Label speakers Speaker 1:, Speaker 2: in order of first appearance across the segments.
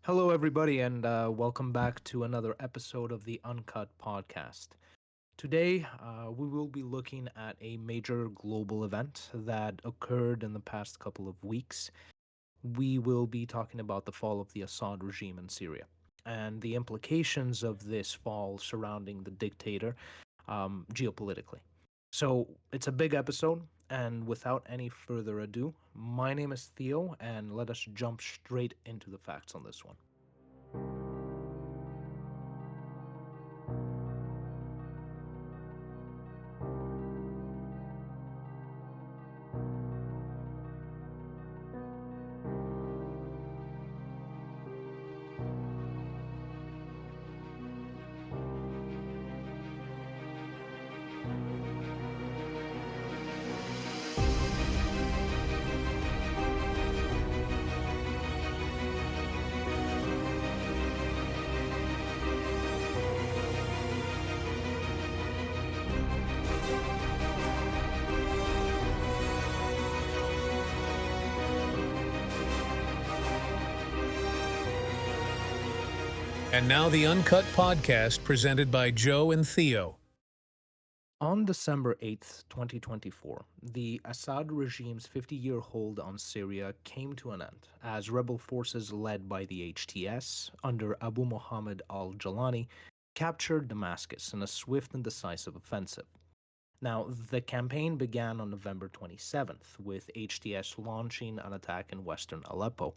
Speaker 1: Hello, everybody, and welcome back to another episode of the Uncut Podcast. Today, we will be looking at a major global event that occurred in the past couple of weeks. We will be talking about the fall of the Assad regime in Syria and the implications of this fall surrounding the dictator geopolitically. So, it's a big episode, and without any further ado, my name is Theo, and let us jump straight into the facts on this one.
Speaker 2: And now the Uncut Podcast presented by Joe and Theo.
Speaker 1: On December 8th, 2024, the Assad regime's 50-year hold on Syria came to an end as rebel forces led by the HTS under Abu Muhammad al-Jalani captured Damascus in a swift and decisive offensive. Now, the campaign began on November 27th, with HTS launching an attack in western Aleppo,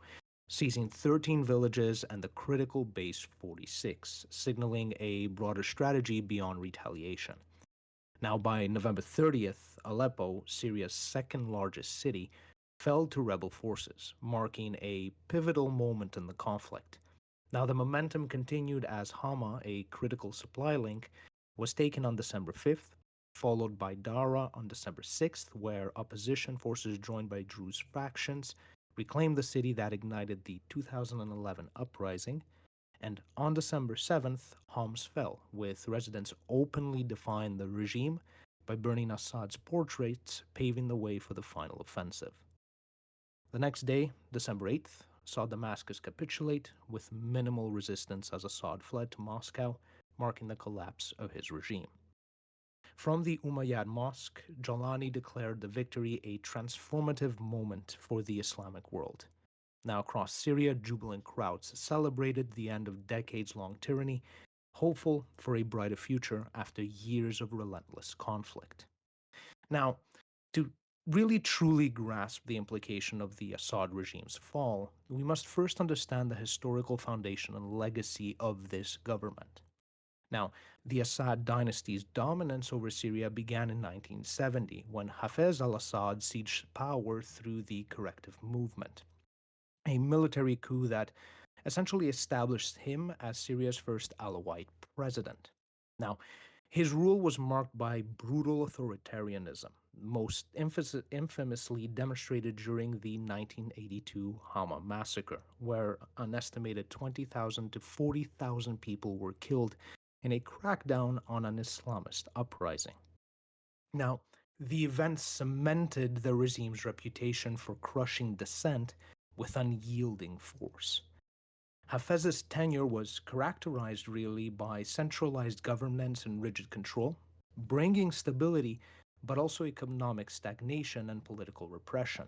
Speaker 1: seizing 13 villages and the critical base 46, signaling a broader strategy beyond retaliation. Now, by November 30th, Aleppo, Syria's second largest city, fell to rebel forces, marking a pivotal moment in the conflict. Now, the momentum continued as Hama, a critical supply link, was taken on December 5th, followed by Dara on December 6th, where opposition forces joined by Druze factions reclaimed the city that ignited the 2011 uprising, and on December 7th, Homs fell, with residents openly defying the regime by burning Assad's portraits, paving the way for the final offensive. The next day, December 8th, saw Damascus capitulate with minimal resistance as Assad fled to Moscow, marking the collapse of his regime. From the Umayyad Mosque, Jalani declared the victory a transformative moment for the Islamic world. Now, across Syria, jubilant crowds celebrated the end of decades long tyranny, hopeful for a brighter future after years of relentless conflict. Now, to really truly grasp the implication of the Assad regime's fall, we must first understand the historical foundation and legacy of this government. Now, the Assad dynasty's dominance over Syria began in 1970 when Hafez al Assad sieged power through the corrective movement, a military coup that essentially established him as Syria's first Alawite president. Now, his rule was marked by brutal authoritarianism, most infamously demonstrated during the 1982 Hama massacre, where an estimated 20,000 to 40,000 people were killed in a crackdown on an Islamist uprising. Now, the event cemented the regime's reputation for crushing dissent with unyielding force. Hafez's tenure was characterized really by centralized governance and rigid control, bringing stability but also economic stagnation and political repression.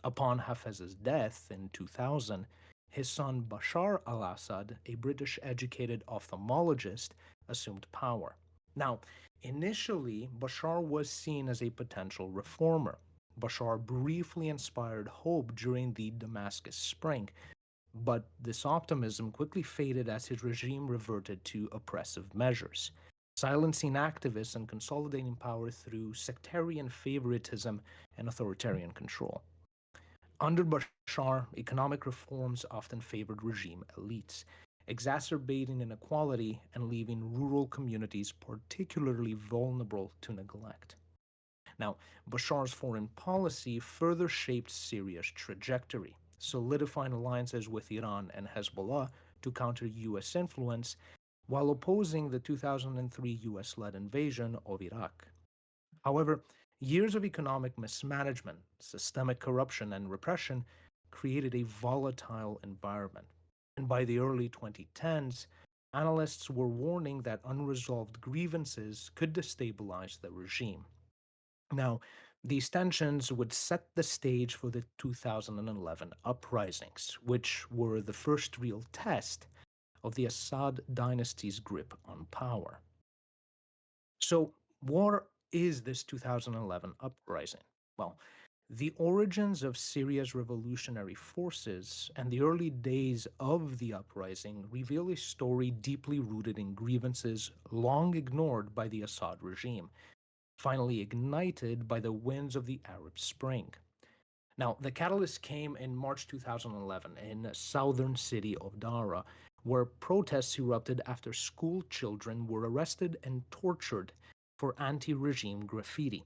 Speaker 1: Upon Hafez's death in 2000, his son Bashar al Assad, a British educated ophthalmologist, assumed power. Now, initially, Bashar was seen as a potential reformer. Bashar briefly inspired hope during the Damascus Spring, but this optimism quickly faded as his regime reverted to oppressive measures, silencing activists and consolidating power through sectarian favoritism and authoritarian control. Under Bashar, economic reforms often favored regime elites, exacerbating inequality and leaving rural communities particularly vulnerable to neglect. Now, Bashar's foreign policy further shaped Syria's trajectory, solidifying alliances with Iran and Hezbollah to counter U.S. influence while opposing the 2003 US led invasion of Iraq. However, years of economic mismanagement, systemic corruption, and repression created a volatile environment. And by the early 2010s, analysts were warning that unresolved grievances could destabilize the regime. Now, these tensions would set the stage for the 2011 uprisings, which were the first real test of the Assad dynasty's grip on power. So, what is this 2011 uprising? Well, the origins of Syria's revolutionary forces and the early days of the uprising reveal a story deeply rooted in grievances long ignored by the Assad regime, finally ignited by the winds of the Arab Spring. Now, the catalyst came in March 2011 in the southern city of Dara, where protests erupted after school children were arrested and tortured for anti regime graffiti.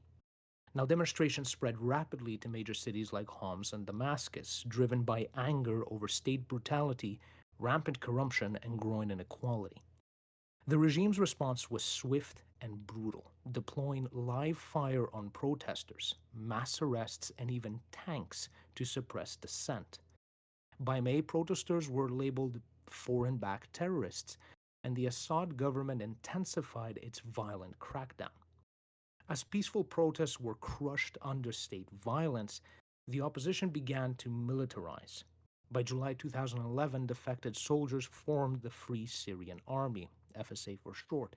Speaker 1: Now, demonstrations spread rapidly to major cities like Homs and Damascus, driven by anger over state brutality, rampant corruption, and growing inequality. The regime's response was swift and brutal, deploying live fire on protesters, mass arrests, and even tanks to suppress dissent. By May, protesters were labeled foreign backed terrorists, and the Assad government intensified its violent crackdown. As peaceful protests were crushed under state violence, the opposition began to militarize. By July 2011, defected soldiers formed the Free Syrian Army, FSA for short,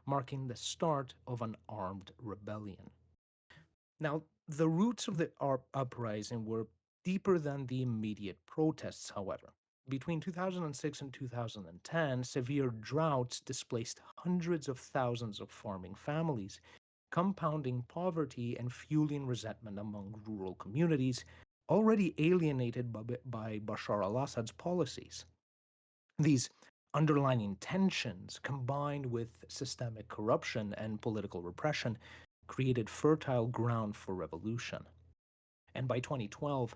Speaker 1: marking the start of an armed rebellion. Now, the roots of the uprising were deeper than the immediate protests, however. Between 2006 and 2010, severe droughts displaced hundreds of thousands of farming families, compounding poverty and fueling resentment among rural communities already alienated by Bashar al Assad's policies. These underlying tensions, combined with systemic corruption and political repression, created fertile ground for revolution. And by 2012,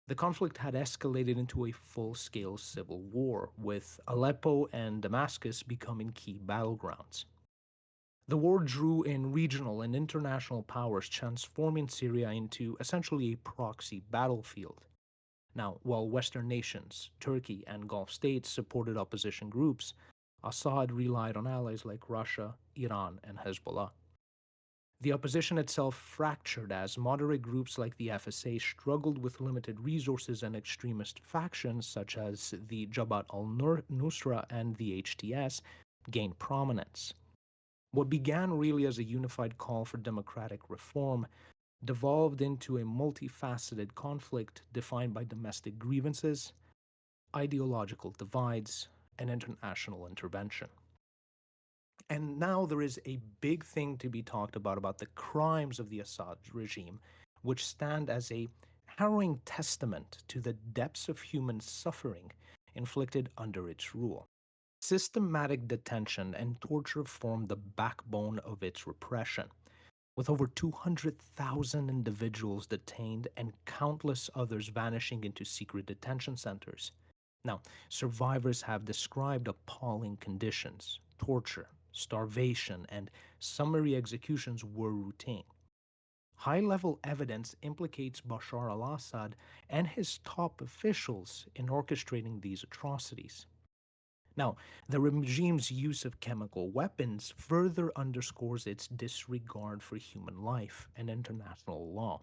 Speaker 1: the conflict had escalated into a full scale civil war, with Aleppo and Damascus becoming key battlegrounds. The war drew in regional and international powers, transforming Syria into essentially a proxy battlefield. Now, while Western nations, Turkey, and Gulf states supported opposition groups, Assad relied on allies like Russia, Iran, and Hezbollah. The opposition itself fractured as moderate groups like the FSA struggled with limited resources and extremist factions such as the Jabhat al Nusra and the HTS gained prominence. What began really as a unified call for democratic reform devolved into a multifaceted conflict defined by domestic grievances, ideological divides, and international intervention. And now there is a big thing to be talked about the crimes of the Assad regime, which stand as a harrowing testament to the depths of human suffering inflicted under its rule. Systematic detention and torture form the backbone of its repression, with over 200,000 individuals detained and countless others vanishing into secret detention centers. Now, survivors have described appalling conditions. Torture, starvation, and summary executions were routine. High level evidence implicates Bashar al Assad and his top officials in orchestrating these atrocities. Now, the regime's use of chemical weapons further underscores its disregard for human life and international law.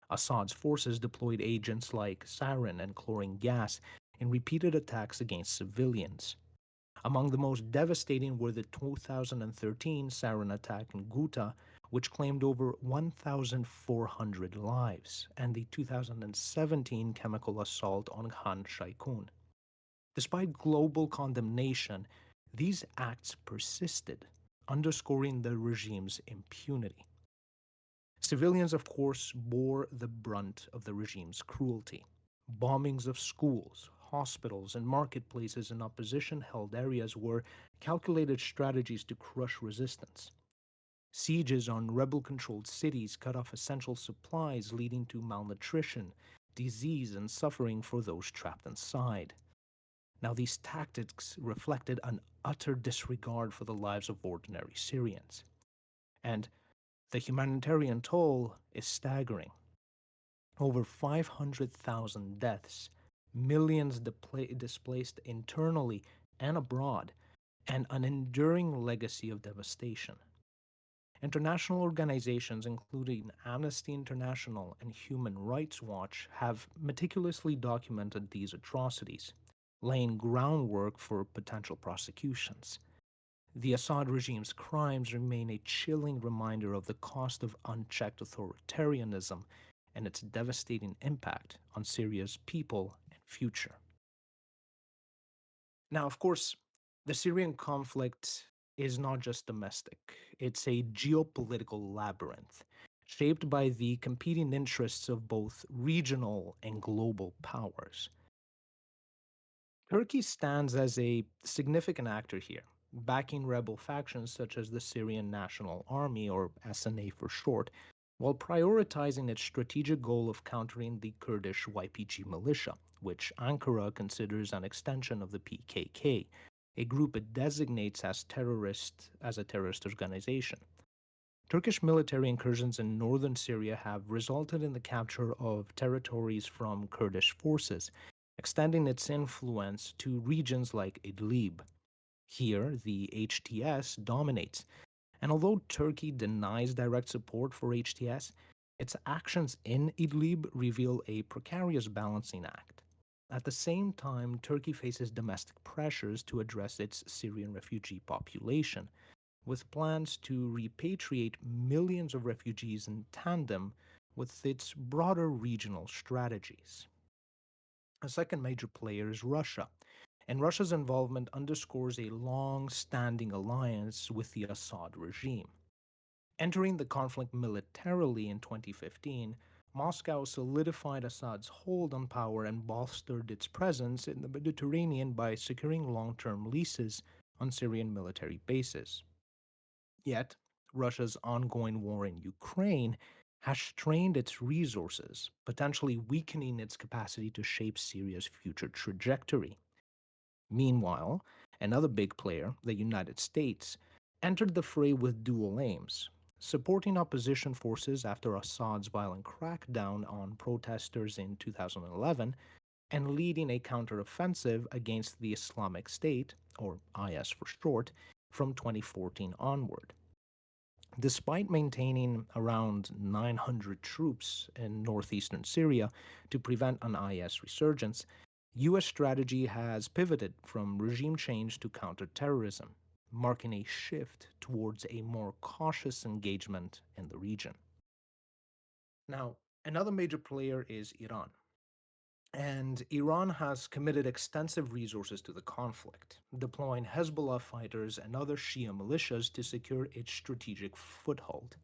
Speaker 1: Assad's forces deployed agents like sarin and chlorine gas in repeated attacks against civilians. Among the most devastating were the 2013 sarin attack in Ghouta, which claimed over 1,400 lives, and the 2017 chemical assault on Khan Shaikun. Despite global condemnation, these acts persisted, underscoring the regime's impunity. Civilians, of course, bore the brunt of the regime's cruelty. Bombings of schools, hospitals, and marketplaces in opposition held areas were calculated strategies to crush resistance. Sieges on rebel controlled cities cut off essential supplies, leading to malnutrition, disease, and suffering for those trapped inside. Now, these tactics reflected an utter disregard for the lives of ordinary Syrians. And the humanitarian toll is staggering. Over 500,000 deaths, millions displaced internally and abroad, and an enduring legacy of devastation. International organizations, including Amnesty International and Human Rights Watch, have meticulously documented these atrocities, laying groundwork for potential prosecutions. The Assad regime's crimes remain a chilling reminder of the cost of unchecked authoritarianism and its devastating impact on Syria's people and future. Now, of course, the Syrian conflict is not just domestic, it's a geopolitical labyrinth shaped by the competing interests of both regional and global powers. Turkey stands as a significant actor here, backing rebel factions such as the Syrian National Army, or SNA for short, while prioritizing its strategic goal of countering the Kurdish YPG militia, which Ankara considers an extension of the PKK, a group it designates as a terrorist organization. Turkish military incursions in northern Syria have resulted in the capture of territories from Kurdish forces, extending its influence to regions like Idlib. Here, the HTS dominates, and although Turkey denies direct support for HTS, its actions in Idlib reveal a precarious balancing act. At the same time, Turkey faces domestic pressures to address its Syrian refugee population, with plans to repatriate millions of refugees in tandem with its broader regional strategies. A second major player is Russia, and Russia's involvement underscores a long standing alliance with the Assad regime. Entering the conflict militarily in 2015, Moscow solidified Assad's hold on power and bolstered its presence in the Mediterranean by securing long term leases on Syrian military bases. Yet, Russia's ongoing war in Ukraine has strained its resources, potentially weakening its capacity to shape Syria's future trajectory. Meanwhile, another big player, the United States, entered the fray with dual aims: supporting opposition forces after Assad's violent crackdown on protesters in 2011 and leading a counteroffensive against the Islamic State, or IS for short, from 2014 onward. Despite maintaining around 900 troops in northeastern Syria to prevent an IS resurgence, U.S. strategy has pivoted from regime change to counterterrorism, marking a shift towards a more cautious engagement in the region. Now, another major player is Iran. And Iran has committed extensive resources to the conflict, deploying Hezbollah fighters and other Shia militias to secure its strategic foothold.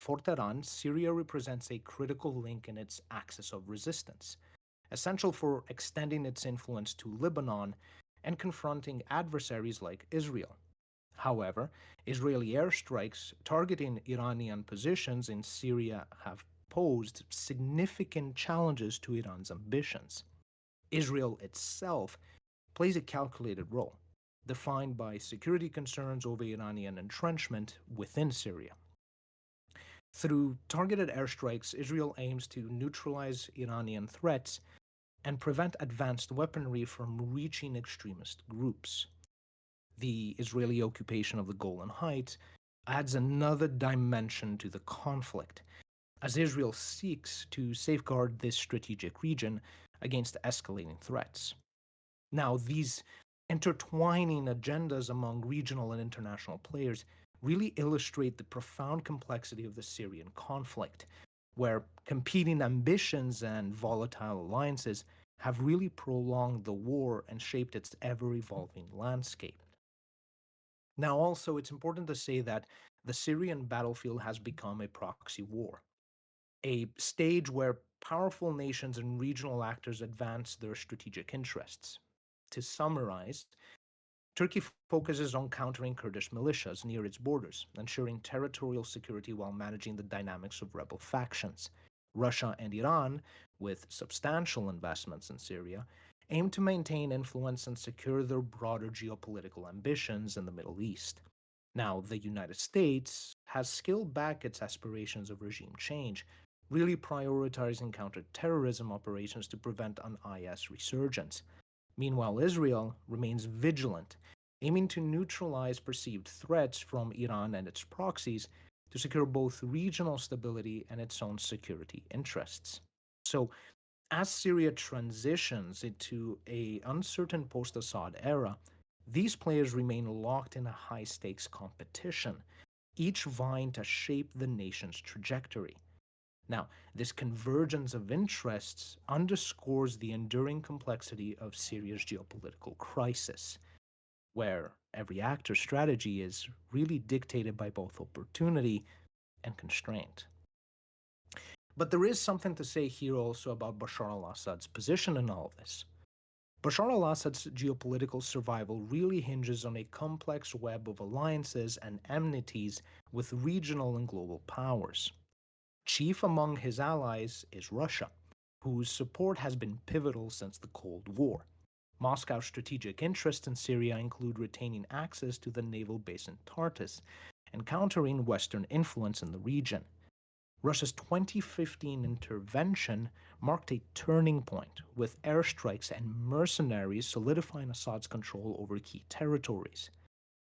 Speaker 1: For Tehran, Syria represents a critical link in its axis of resistance, essential for extending its influence to Lebanon and confronting adversaries like Israel. However, Israeli airstrikes targeting Iranian positions in Syria have posed significant challenges to Iran's ambitions. Israel itself plays a calculated role, defined by security concerns over Iranian entrenchment within Syria. Through targeted airstrikes, Israel aims to neutralize Iranian threats and prevent advanced weaponry from reaching extremist groups. The Israeli occupation of the Golan Heights adds another dimension to the conflict, as Israel seeks to safeguard this strategic region against escalating threats. Now, these intertwining agendas among regional and international players really illustrate the profound complexity of the Syrian conflict, where competing ambitions and volatile alliances have really prolonged the war and shaped its ever evolving landscape. Now, also, it's important to say that the Syrian battlefield has become a proxy war, a stage where powerful nations and regional actors advance their strategic interests. To summarize, Turkey focuses on countering Kurdish militias near its borders, ensuring territorial security while managing the dynamics of rebel factions. Russia and Iran, with substantial investments in Syria, aim to maintain influence and secure their broader geopolitical ambitions in the Middle East. Now, the United States has scaled back its aspirations of regime change, really prioritizing counterterrorism operations to prevent an IS resurgence. Meanwhile, Israel remains vigilant, aiming to neutralize perceived threats from Iran and its proxies to secure both regional stability and its own security interests. So, as Syria transitions into a uncertain post-Assad era, these players remain locked in a high-stakes competition, each vying to shape the nation's trajectory. Now, this convergence of interests underscores the enduring complexity of Syria's geopolitical crisis, where every actor's strategy is really dictated by both opportunity and constraint. But there is something to say here also about Bashar al Assad's position in all of this. Bashar al Assad's geopolitical survival really hinges on a complex web of alliances and enmities with regional and global powers. Chief among his allies is Russia, whose support has been pivotal since the Cold War. Moscow's strategic interests in Syria include retaining access to the naval base in Tartus and countering Western influence in the region. Russia's 2015 intervention marked a turning point, with airstrikes and mercenaries solidifying Assad's control over key territories.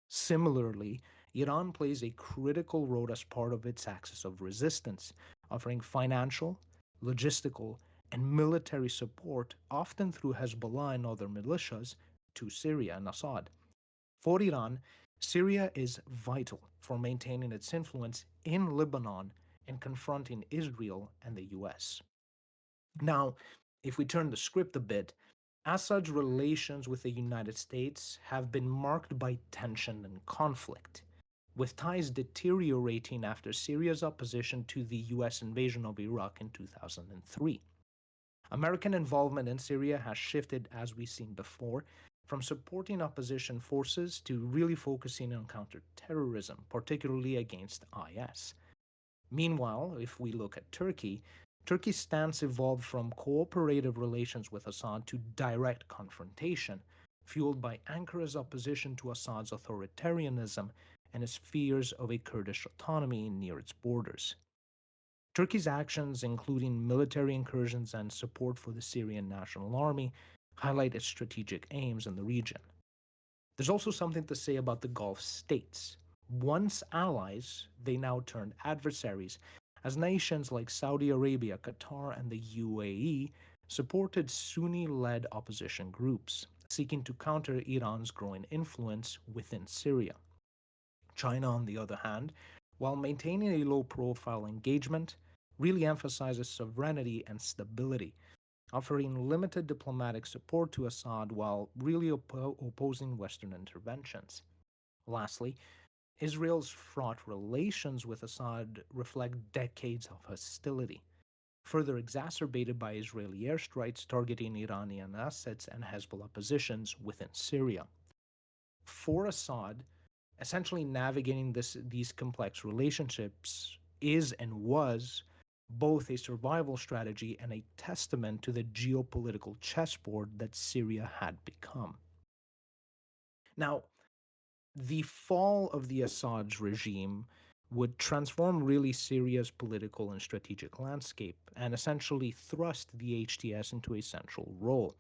Speaker 1: Similarly, Iran plays a critical role as part of its axis of resistance, offering financial, logistical, and military support, often through Hezbollah and other militias, to Syria and Assad. For Iran, Syria is vital for maintaining its influence in Lebanon and confronting Israel and the US. Now, if we turn the script a bit, Assad's relations with the United States have been marked by tension and conflict, with ties deteriorating after Syria's opposition to the US invasion of Iraq in 2003. American involvement in Syria has shifted, as we've seen before, from supporting opposition forces to really focusing on counterterrorism, particularly against IS. Meanwhile, if we look at Turkey, Turkey's stance evolved from cooperative relations with Assad to direct confrontation, fueled by Ankara's opposition to Assad's authoritarianism and his fears of a Kurdish autonomy near its borders. Turkey's actions, including military incursions and support for the Syrian National Army, highlight its strategic aims in the region. There's also something to say about the Gulf states. Once allies, they now turned adversaries, as nations like Saudi Arabia, Qatar, and the UAE supported Sunni led opposition groups, seeking to counter Iran's growing influence within Syria. China, on the other hand, while maintaining a low profile engagement, really emphasizes sovereignty and stability, offering limited diplomatic support to Assad while really opposing Western interventions. Lastly, Israel's fraught relations with Assad reflect decades of hostility, further exacerbated by Israeli airstrikes targeting Iranian assets and Hezbollah positions within Syria. For Assad, essentially navigating these complex relationships is and was both a survival strategy and a testament to the geopolitical chessboard that Syria had become. Now, the fall of the Assad regime would transform really Syria's political and strategic landscape and essentially thrust the HTS into a central role.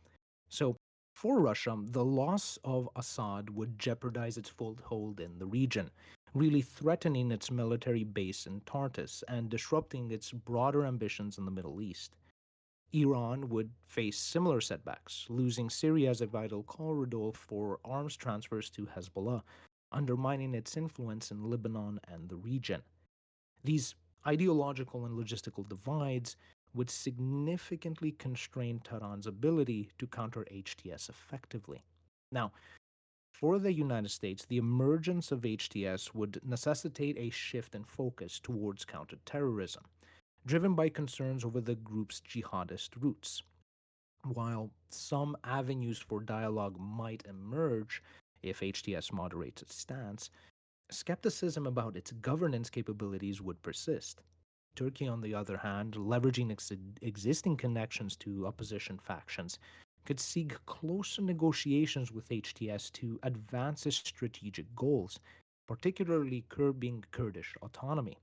Speaker 1: So, for Russia, the loss of Assad would jeopardize its foothold in the region, really threatening its military base in Tartus and disrupting its broader ambitions in the Middle East. Iran would face similar setbacks, losing Syria as a vital corridor for arms transfers to Hezbollah, undermining its influence in Lebanon and the region. These ideological and logistical divides would significantly constrain Tehran's ability to counter HTS effectively. Now, for the United States, the emergence of HTS would necessitate a shift in focus towards counterterrorism, driven by concerns over the group's jihadist roots. While some avenues for dialogue might emerge if HTS moderates its stance, skepticism about its governance capabilities would persist. Turkey, on the other hand, leveraging existing connections to opposition factions, could seek closer negotiations with HTS to advance its strategic goals, particularly curbing Kurdish autonomy.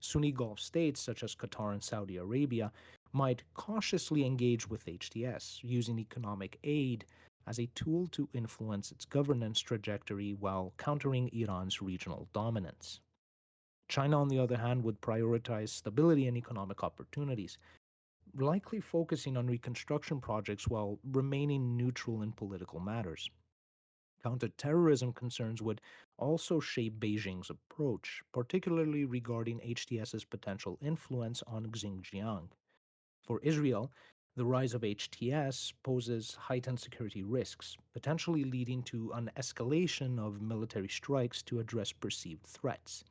Speaker 1: Sunni Gulf states such as Qatar and Saudi Arabia might cautiously engage with HTS, using economic aid as a tool to influence its governance trajectory while countering Iran's regional dominance. China, on the other hand, would prioritize stability and economic opportunities, likely focusing on reconstruction projects while remaining neutral in political matters. Counterterrorism concerns would also shape Beijing's approach, particularly regarding HTS's potential influence on Xinjiang. For Israel, the rise of HTS poses heightened security risks, potentially leading to an escalation of military strikes to address perceived threats.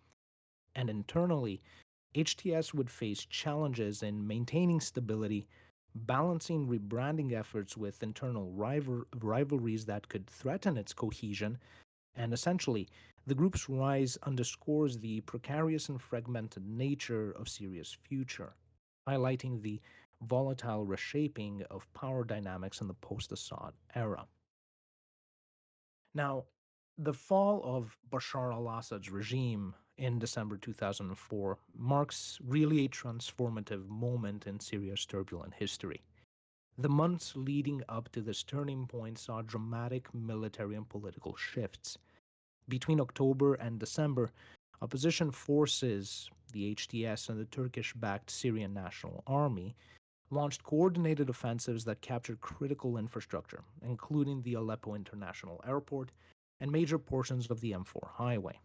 Speaker 1: And internally, HTS would face challenges in maintaining stability, balancing rebranding efforts with internal rivalries that could threaten its cohesion, and essentially, the group's rise underscores the precarious and fragmented nature of Syria's future, highlighting the volatile reshaping of power dynamics in the post Assad era. Now, the fall of Bashar al Assad's regime in December 2004 marks really a transformative moment in Syria's turbulent history. The months leading up to this turning point saw dramatic military and political shifts. Between October and December, opposition forces, the HTS and the Turkish backed Syrian National Army, launched coordinated offensives that captured critical infrastructure, including the Aleppo International Airport and major portions of the M4 highway.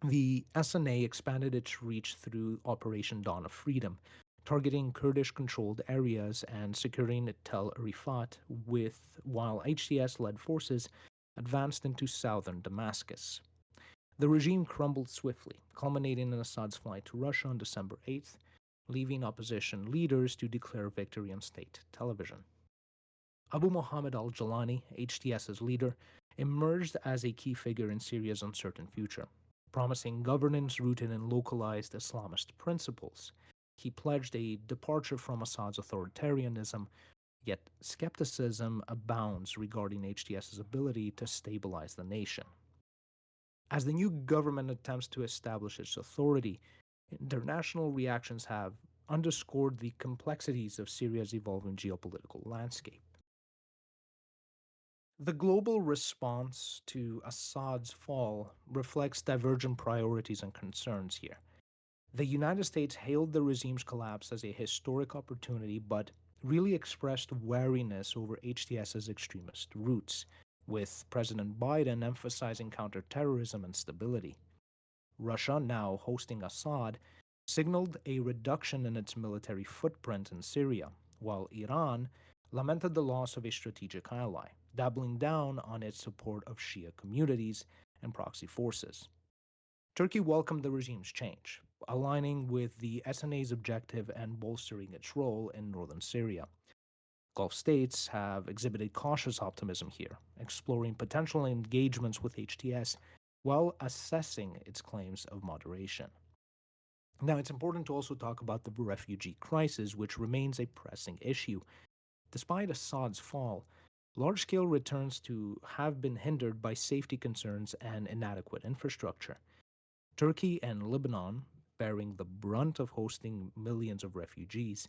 Speaker 1: The SNA expanded its reach through Operation Dawn of Freedom, targeting Kurdish controlled areas and securing Tel Rifat, while HTS led forces advanced into southern Damascus. The regime crumbled swiftly, culminating in Assad's flight to Russia on December 8th, leaving opposition leaders to declare victory on state television. Abu Mohammed al Jalani, HTS's leader, emerged as a key figure in Syria's uncertain future, promising governance rooted in localized Islamist principles. He pledged a departure from Assad's authoritarianism, yet skepticism abounds regarding HTS's ability to stabilize the nation. As the new government attempts to establish its authority, international reactions have underscored the complexities of Syria's evolving geopolitical landscape. The global response to Assad's fall reflects divergent priorities and concerns here. The United States hailed the regime's collapse as a historic opportunity, but really expressed wariness over HTS's extremist roots, with President Biden emphasizing counterterrorism and stability. Russia, now hosting Assad, signaled a reduction in its military footprint in Syria, while Iran lamented the loss of a strategic ally, doubling down on its support of Shia communities and proxy forces. Turkey welcomed the regime's change, aligning with the SNA's objective and bolstering its role in northern Syria. Gulf states have exhibited cautious optimism here, exploring potential engagements with HTS while assessing its claims of moderation. Now, it's important to also talk about the refugee crisis, which remains a pressing issue. Despite Assad's fall, large scale returns to have been hindered by safety concerns and inadequate infrastructure. Turkey and Lebanon, bearing the brunt of hosting millions of refugees,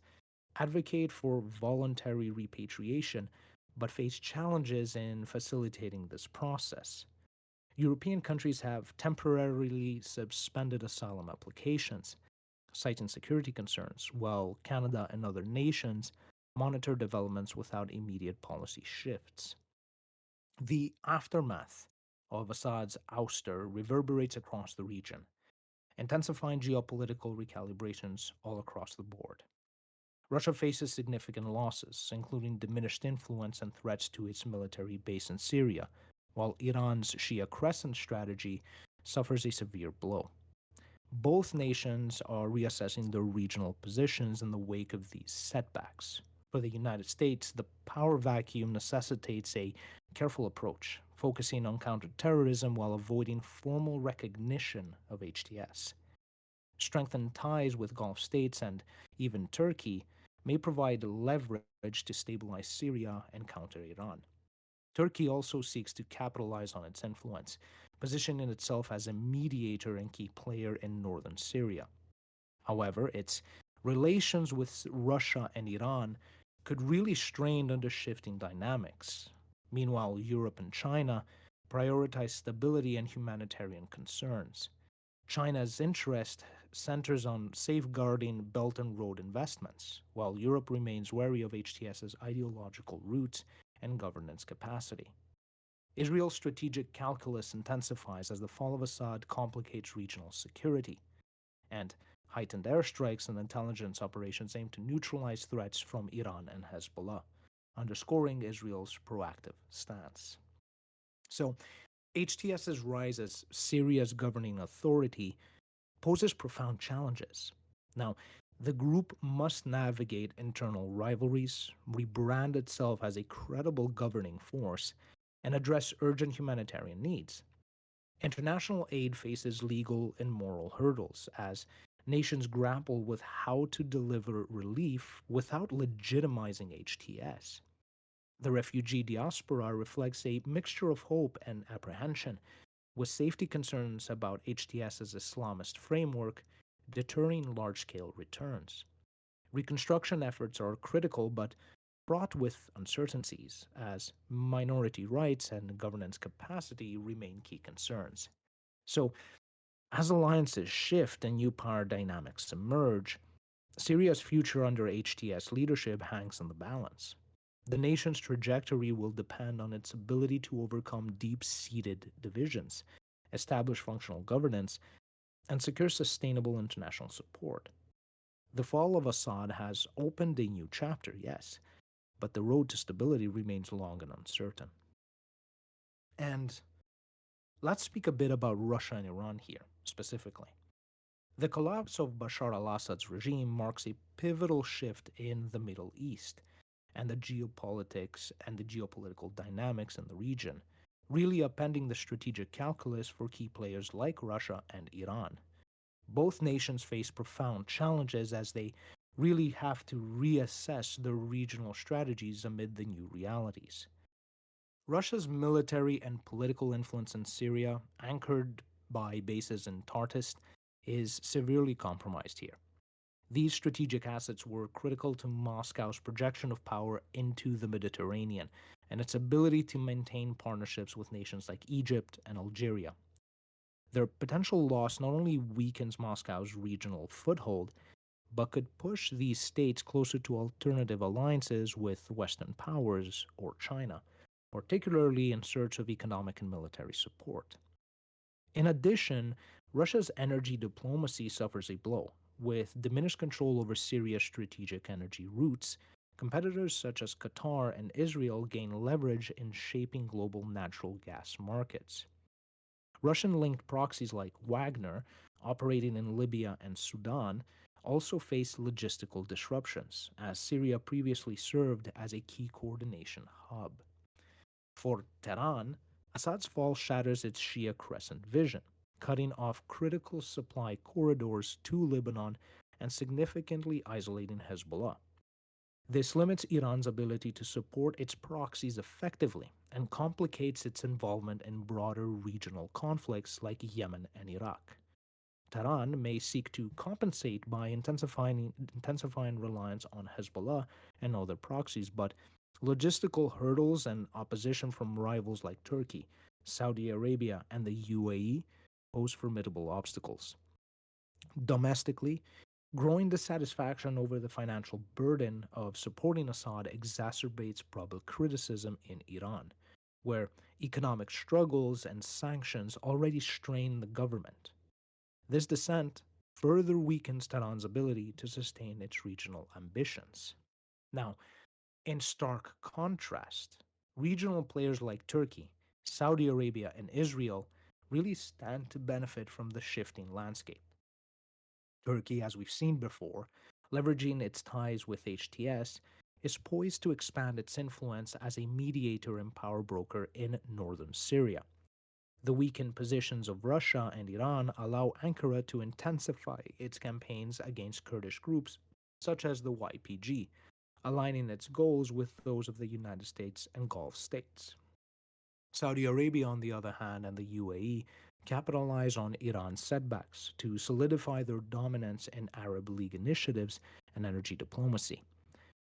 Speaker 1: advocate for voluntary repatriation but face challenges in facilitating this process. European countries have temporarily suspended asylum applications, citing security concerns, while Canada and other nations monitor developments without immediate policy shifts. The aftermath of Assad's ouster reverberates across the region, intensifying geopolitical recalibrations all across the board. Russia faces significant losses, including diminished influence and threats to its military base in Syria, while Iran's Shia Crescent strategy suffers a severe blow. Both nations are reassessing their regional positions in the wake of these setbacks. For the United States, the power vacuum necessitates a careful approach, focusing on counterterrorism while avoiding formal recognition of HTS. Strengthened ties with Gulf states and even Turkey may provide leverage to stabilize Syria and counter Iran. Turkey also seeks to capitalize on its influence, positioning itself as a mediator and key player in northern Syria. However, its relations with Russia and Iran could really strain under shifting dynamics. Meanwhile, Europe and China prioritize stability and humanitarian concerns. China's interest centers on safeguarding Belt and Road investments, while Europe remains wary of HTS's ideological roots and governance capacity. Israel's strategic calculus intensifies as the fall of Assad complicates regional security, and heightened airstrikes and intelligence operations aim to neutralize threats from Iran and Hezbollah, underscoring Israel's proactive stance. So, HTS's rise as Syria's governing authority poses profound challenges. Now, the group must navigate internal rivalries, rebrand itself as a credible governing force, and address urgent humanitarian needs. International aid faces legal and moral hurdles as nations grapple with how to deliver relief without legitimizing HTS. The refugee diaspora reflects a mixture of hope and apprehension, with safety concerns about HTS's Islamist framework deterring large scale returns. Reconstruction efforts are critical but fraught with uncertainties, as minority rights and governance capacity remain key concerns. So, as alliances shift and new power dynamics emerge, Syria's future under HTS leadership hangs in the balance. The nation's trajectory will depend on its ability to overcome deep seated divisions, establish functional governance, and secure sustainable international support. The fall of Assad has opened a new chapter, yes, but the road to stability remains long and uncertain. And let's speak a bit about Russia and Iran here, specifically. The collapse of Bashar al Assad's regime marks a pivotal shift in the Middle East and the geopolitical dynamics in the region, really upending the strategic calculus for key players like Russia and Iran. Both nations face profound challenges as they really have to reassess their regional strategies amid the new realities. Russia's military and political influence in Syria, anchored by bases in Tartus, is severely compromised here. These strategic assets were critical to Moscow's projection of power into the Mediterranean and its ability to maintain partnerships with nations like Egypt and Algeria. Their potential loss not only weakens Moscow's regional foothold, but could push these states closer to alternative alliances with Western powers or China, particularly in search of economic and military support. In addition, Russia's energy diplomacy suffers a blow. With diminished control over Syria's strategic energy routes, competitors such as Qatar and Israel gain leverage in shaping global natural gas markets. Russian linked proxies like Wagner, operating in Libya and Sudan, also face logistical disruptions, as Syria previously served as a key coordination hub. For Tehran, Assad's fall shatters its Shia Crescent vision, cutting off critical supply corridors to Lebanon and significantly isolating Hezbollah. This limits Iran's ability to support its proxies effectively and complicates its involvement in broader regional conflicts like Yemen and Iraq. Tehran may seek to compensate by intensifying reliance on Hezbollah and other proxies, but logistical hurdles and opposition from rivals like Turkey, Saudi Arabia, and the UAE pose formidable obstacles. Domestically, growing dissatisfaction over the financial burden of supporting Assad exacerbates public criticism in Iran, where economic struggles and sanctions already strain the government. This dissent further weakens Tehran's ability to sustain its regional ambitions. Now, in stark contrast, regional players like Turkey, Saudi Arabia, and Israel really stand to benefit from the shifting landscape. Turkey, as we've seen before, leveraging its ties with HTS, is poised to expand its influence as a mediator and power broker in northern Syria. The weakened positions of Russia and Iran allow Ankara to intensify its campaigns against Kurdish groups such as the YPG, aligning its goals with those of the United States and Gulf states. Saudi Arabia, on the other hand, and the UAE capitalize on Iran's setbacks to solidify their dominance in Arab League initiatives and energy diplomacy.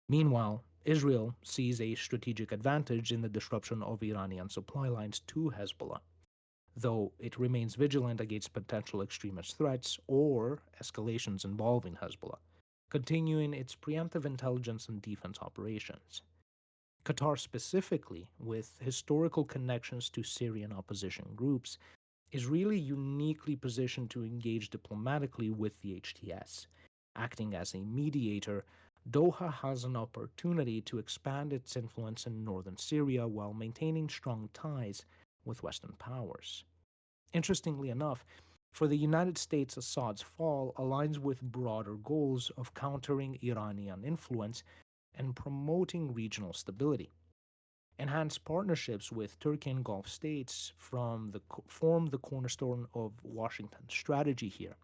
Speaker 1: Meanwhile, Israel sees a strategic advantage in the disruption of Iranian supply lines to Hezbollah, though it remains vigilant against potential extremist threats or escalations involving Hezbollah, continuing its preemptive intelligence and defense operations. Qatar, specifically, with historical connections to Syrian opposition groups, is really uniquely positioned to engage diplomatically with the HTS. Acting as a mediator, Doha has an opportunity to expand its influence in northern Syria while maintaining strong ties with Western powers. Interestingly enough, for the United States, Assad's fall aligns with broader goals of countering Iranian influence and promoting regional stability. Enhanced partnerships with Turkey and Gulf states form the cornerstone of Washington's strategy here,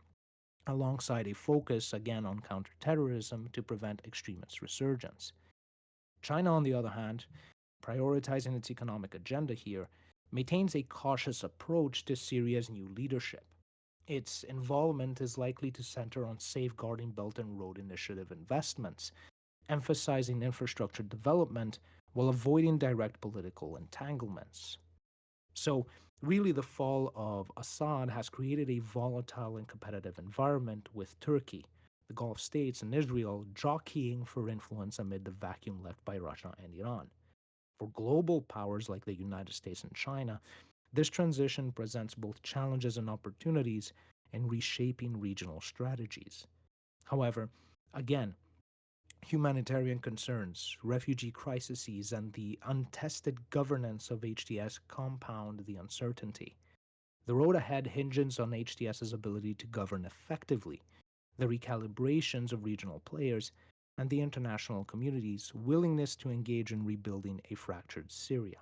Speaker 1: alongside a focus again on counterterrorism to prevent extremist resurgence. China, on the other hand, prioritizing its economic agenda here, maintains a cautious approach to Syria's new leadership. Its involvement is likely to center on safeguarding Belt and Road Initiative investments, emphasizing infrastructure development while avoiding direct political entanglements. So, really, the fall of Assad has created a volatile and competitive environment with Turkey, the Gulf states, and Israel jockeying for influence amid the vacuum left by Russia and Iran. For global powers like the United States and China, this transition presents both challenges and opportunities in reshaping regional strategies. However, again, humanitarian concerns, refugee crises, and the untested governance of HTS compound the uncertainty. The road ahead hinges on HTS's ability to govern effectively, the recalibrations of regional players, and the international community's willingness to engage in rebuilding a fractured Syria.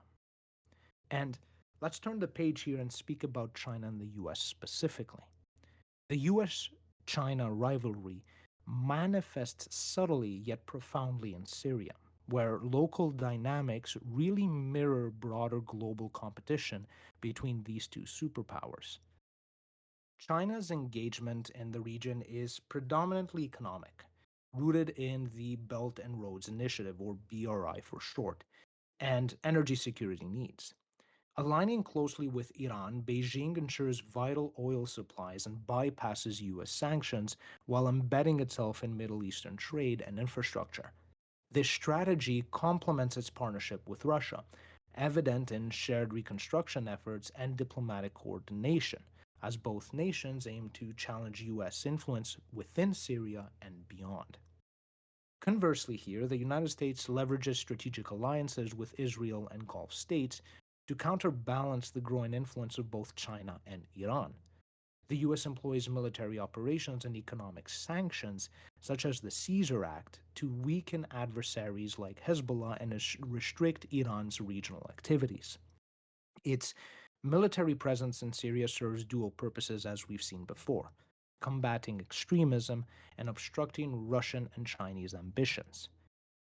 Speaker 1: And let's turn the page here and speak about China and the US specifically. The US China rivalry manifests subtly yet profoundly in Syria, where local dynamics really mirror broader global competition between these two superpowers. China's engagement in the region is predominantly economic, rooted in the Belt and Roads Initiative, or BRI for short, and energy security needs. Aligning closely with Iran, Beijing ensures vital oil supplies and bypasses US sanctions while embedding itself in Middle Eastern trade and infrastructure. This strategy complements its partnership with Russia, evident in shared reconstruction efforts and diplomatic coordination, as both nations aim to challenge US influence within Syria and beyond. Conversely, here, the United States leverages strategic alliances with Israel and Gulf states to counterbalance the growing influence of both China and Iran. The US employs military operations and economic sanctions, such as the Caesar Act, to weaken adversaries like Hezbollah and restrict Iran's regional activities. Its military presence in Syria serves dual purposes, as we've seen before: combating extremism and obstructing Russian and Chinese ambitions.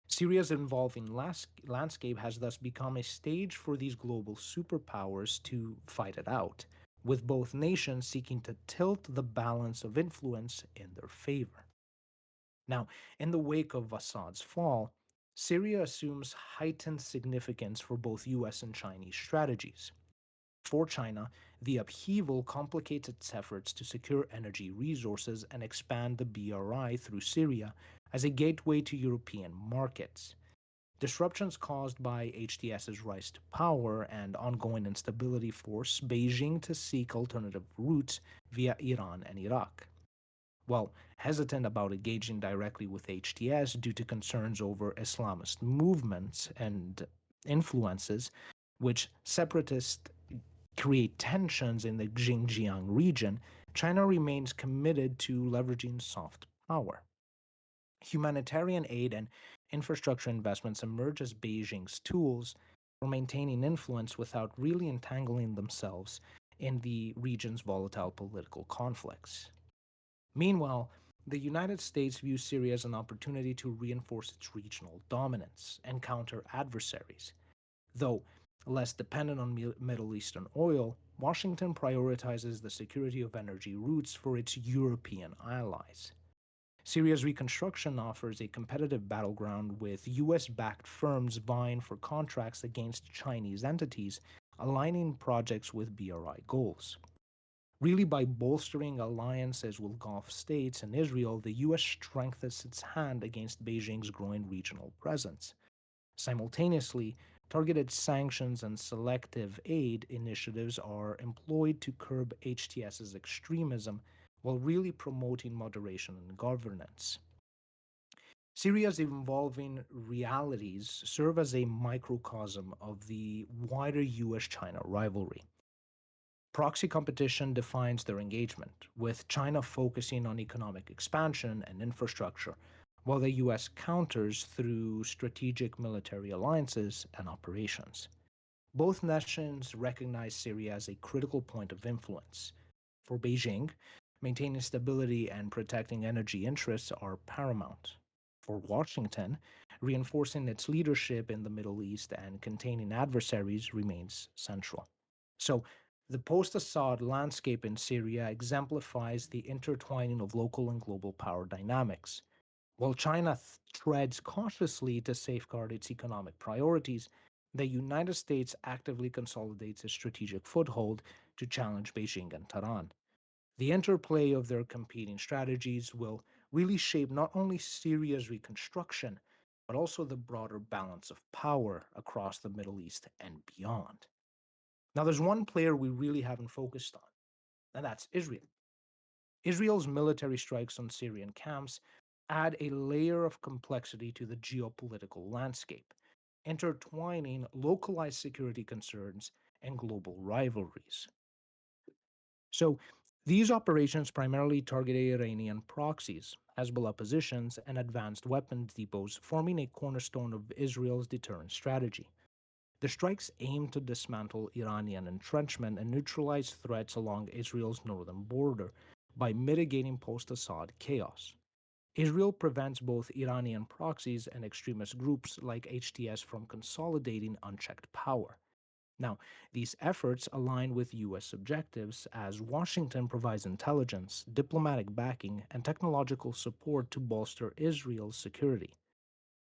Speaker 1: Syria's evolving landscape has thus become a stage for these global superpowers to fight it out, with both nations seeking to tilt the balance of influence in their favor. Now, in the wake of Assad's fall, Syria assumes heightened significance for both US and Chinese strategies. For China, the upheaval complicates its efforts to secure energy resources and expand the BRI through Syria as a gateway to European markets. Disruptions caused by HTS's rise to power and ongoing instability force Beijing to seek alternative routes via Iran and Iraq. While hesitant about engaging directly with HTS due to concerns over Islamist movements and influences, which separatists create tensions in the Xinjiang region, China remains committed to leveraging soft power. Humanitarian aid and infrastructure investments emerge as Beijing's tools for maintaining influence without really entangling themselves in the region's volatile political conflicts. Meanwhile, the United States views Syria as an opportunity to reinforce its regional dominance and counter adversaries. Though less dependent on Middle Eastern oil, Washington prioritizes the security of energy routes for its European allies. Syria's reconstruction offers a competitive battleground with US backed firms vying for contracts against Chinese entities, aligning projects with BRI goals. Really, by bolstering alliances with Gulf states and Israel, the US strengthens its hand against Beijing's growing regional presence. Simultaneously, targeted sanctions and selective aid initiatives are employed to curb HTS's extremism while really promoting moderation and governance. Syria's evolving realities serve as a microcosm of the wider US China rivalry. Proxy competition defines their engagement, with China focusing on economic expansion and infrastructure, while the US counters through strategic military alliances and operations. Both nations recognize Syria as a critical point of influence. For Beijing, maintaining stability and protecting energy interests are paramount. For Washington, reinforcing its leadership in the Middle East and containing adversaries remains central. So, the post Assad landscape in Syria exemplifies the intertwining of local and global power dynamics. While China treads cautiously to safeguard its economic priorities, the United States actively consolidates its strategic foothold to challenge Beijing and Tehran. The interplay of their competing strategies will really shape not only Syria's reconstruction, but also the broader balance of power across the Middle East and beyond. Now, there's one player we really haven't focused on, and that's Israel. Israel's military strikes on Syrian camps add a layer of complexity to the geopolitical landscape, intertwining localized security concerns and global rivalries. So, these operations primarily target Iranian proxies, Hezbollah positions, and advanced weapons depots, forming a cornerstone of Israel's deterrent strategy. The strikes aim to dismantle Iranian entrenchment and neutralize threats along Israel's northern border by mitigating post Assad chaos. Israel prevents both Iranian proxies and extremist groups like HTS from consolidating unchecked power. Now, these efforts align with U.S. objectives as Washington provides intelligence, diplomatic backing, and technological support to bolster Israel's security.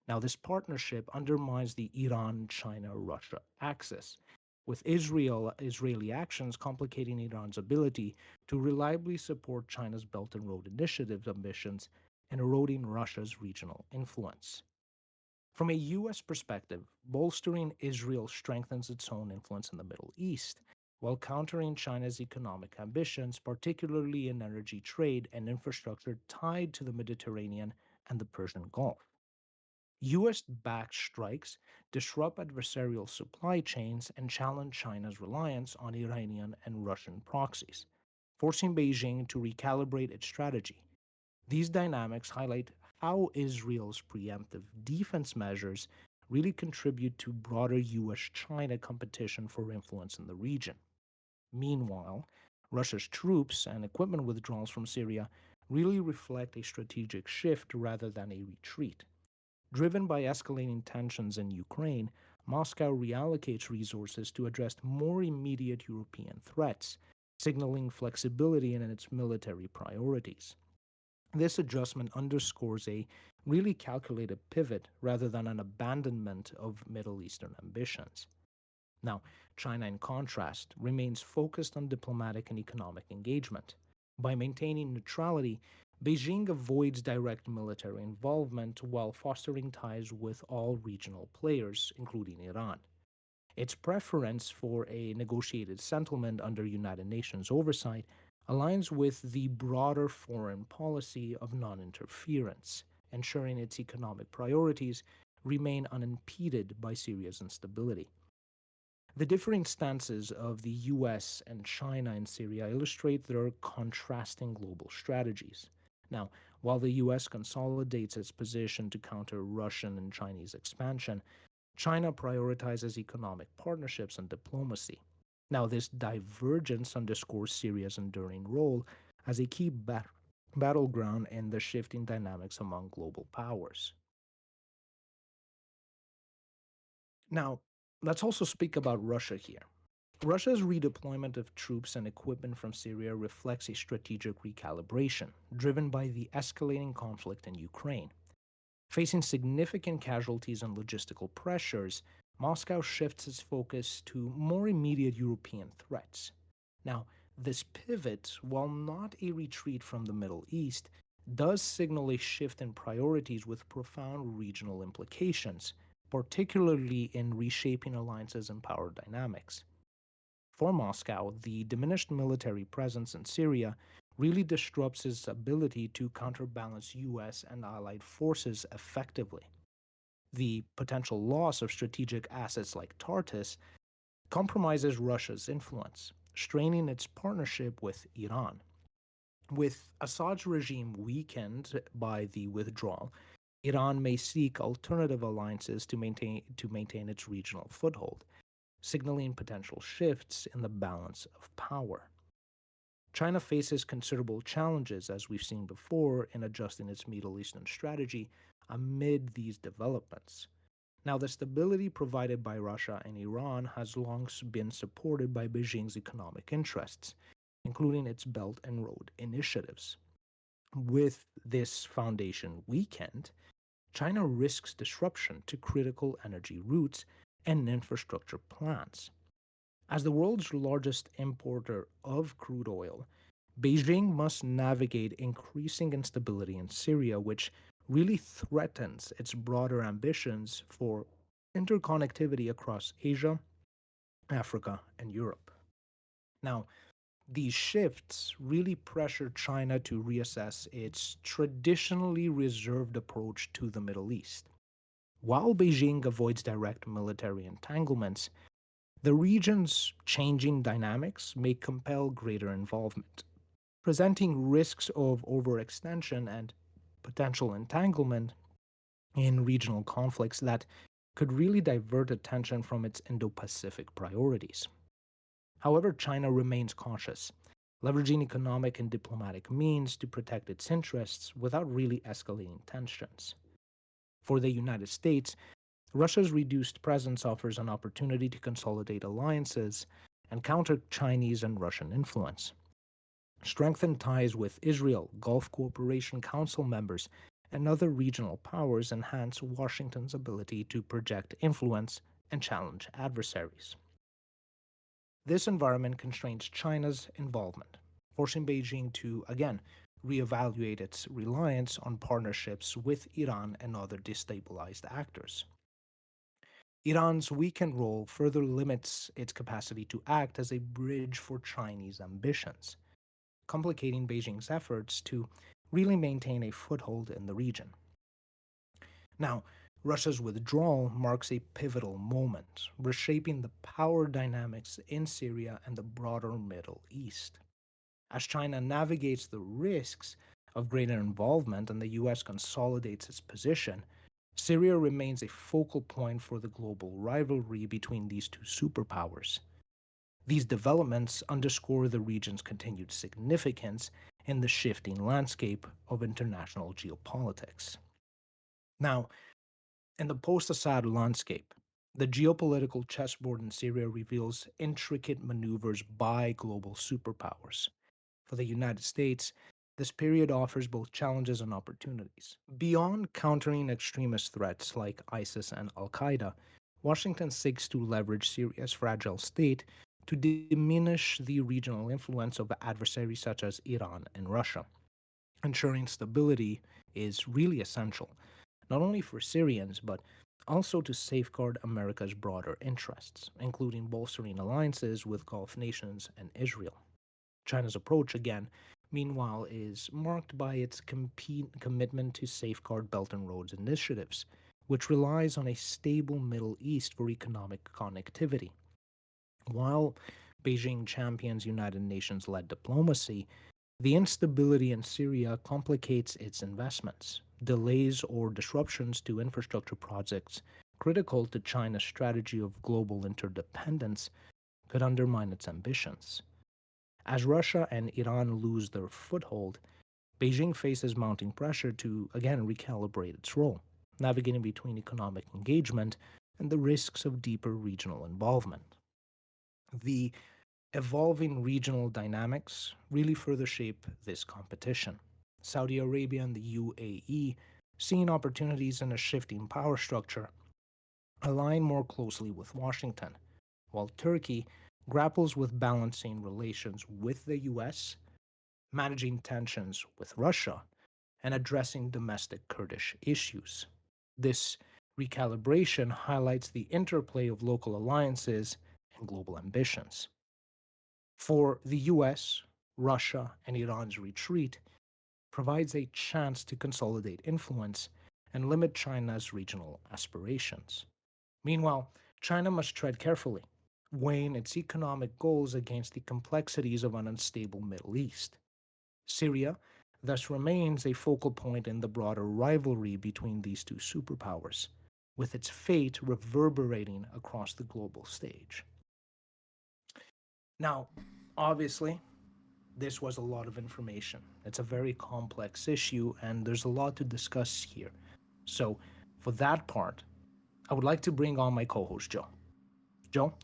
Speaker 1: Now, this partnership undermines the Iran China Russia axis, with Israeli actions complicating Iran's ability to reliably support China's Belt and Road Initiative ambitions and eroding Russia's regional influence. From a U.S. perspective, bolstering Israel strengthens its own influence in the Middle East, while countering China's economic ambitions, particularly in energy trade and infrastructure tied to the Mediterranean and the Persian Gulf. US backed strikes disrupt adversarial supply chains and challenge China's reliance on Iranian and Russian proxies, forcing Beijing to recalibrate its strategy. These dynamics highlight how Israel's preemptive defense measures really contribute to broader US China competition for influence in the region. Meanwhile, Russia's troops and equipment withdrawals from Syria really reflect a strategic shift rather than a retreat. Driven by escalating tensions in Ukraine, Moscow reallocates resources to address more immediate European threats, signaling flexibility in its military priorities. This adjustment underscores a really calculated pivot rather than an abandonment of Middle Eastern ambitions. Now, China, in contrast, remains focused on diplomatic and economic engagement. By maintaining neutrality, Beijing avoids direct military involvement while fostering ties with all regional players, including Iran. Its preference for a negotiated settlement under United Nations oversight aligns with the broader foreign policy of non interference, ensuring its economic priorities remain unimpeded by Syria's instability. The differing stances of the US and China in Syria illustrate their contrasting global strategies. Now, while the US consolidates its position to counter Russian and Chinese expansion, China prioritizes economic partnerships and diplomacy. Now, this divergence underscores Syria's enduring role as a key battleground in the shifting dynamics among global powers. Now, let's also speak about Russia here. Russia's redeployment of troops and equipment from Syria reflects a strategic recalibration, driven by the escalating conflict in Ukraine. Facing significant casualties and logistical pressures, Moscow shifts its focus to more immediate European threats. Now, this pivot, while not a retreat from the Middle East, does signal a shift in priorities with profound regional implications, particularly in reshaping alliances and power dynamics. For Moscow, the diminished military presence in Syria really disrupts its ability to counterbalance US and allied forces effectively. The potential loss of strategic assets like Tartus compromises Russia's influence, straining its partnership with Iran. With Assad's regime weakened by the withdrawal, Iran may seek alternative alliances to maintain its regional foothold, signaling potential shifts in the balance of power. China faces considerable challenges, as we've seen before, in adjusting its Middle Eastern strategy amid these developments. Now, the stability provided by Russia and Iran has long been supported by Beijing's economic interests, including its Belt and Road initiatives. With this foundation weakened, China risks disruption to critical energy routes and infrastructure plans. As the world's largest importer of crude oil, Beijing must navigate increasing instability in Syria, which really threatens its broader ambitions for interconnectivity across Asia, Africa, and Europe. Now, these shifts really pressure China to reassess its traditionally reserved approach to the Middle East. While Beijing avoids direct military entanglements, the region's changing dynamics may compel greater involvement, presenting risks of overextension and potential entanglement in regional conflicts that could really divert attention from its Indo Pacific priorities. However, China remains cautious, leveraging economic and diplomatic means to protect its interests without really escalating tensions. For the United States, Russia's reduced presence offers an opportunity to consolidate alliances and counter Chinese and Russian influence. Strengthen ties with Israel, Gulf Cooperation Council members, and other regional powers enhance Washington's ability to project influence and challenge adversaries. This environment constrains China's involvement, forcing Beijing to, again, reevaluate its reliance on partnerships with Iran and other destabilized actors. Iran's weakened role further limits its capacity to act as a bridge for Chinese ambitions, complicating Beijing's efforts to really maintain a foothold in the region. Now, Russia's withdrawal marks a pivotal moment, reshaping the power dynamics in Syria and the broader Middle East. As China navigates the risks of greater involvement and the US consolidates its position, Syria remains a focal point for the global rivalry between these two superpowers. These developments underscore the region's continued significance in the shifting landscape of international geopolitics. Now, in the post Assad landscape, the geopolitical chessboard in Syria reveals intricate maneuvers by global superpowers. For the United States, this period offers both challenges and opportunities. Beyond countering extremist threats like ISIS and Al Qaeda, Washington seeks to leverage Syria's fragile state to diminish the regional influence of adversaries such as Iran and Russia. Ensuring stability is really essential, not only for Syrians, but also to safeguard America's broader interests, including bolstering alliances with Gulf nations and Israel. China's approach, again, meanwhile, is marked by its commitment to safeguard Belt and Roads initiatives, which relies on a stable Middle East for economic connectivity. While Beijing champions United Nations led diplomacy, the instability in Syria complicates its investments. Delays or disruptions to infrastructure projects critical to China's strategy of global interdependence could undermine its ambitions. As Russia and Iran lose their foothold, Beijing faces mounting pressure to again recalibrate its role, navigating between economic engagement and the risks of deeper regional involvement. The evolving regional dynamics really further shape this competition. Saudi Arabia and the UAE, seeing opportunities in a shifting power structure, align more closely with Washington, while Turkey grapples with balancing relations with the US, managing tensions with Russia, and addressing domestic Kurdish issues. This recalibration highlights the interplay of local alliances and global ambitions. For the US, Russia, and Iran's retreat provides a chance to consolidate influence and limit China's regional aspirations. Meanwhile, China must tread carefully, weighing its economic goals against the complexities of an unstable Middle East. Syria thus remains a focal point in the broader rivalry between these two superpowers, with its fate reverberating across the global stage. Now, obviously, this was a lot of information. It's a very complex issue, and there's a lot to discuss here. So, for that part, I would like to bring on my co host, Joe. Joe,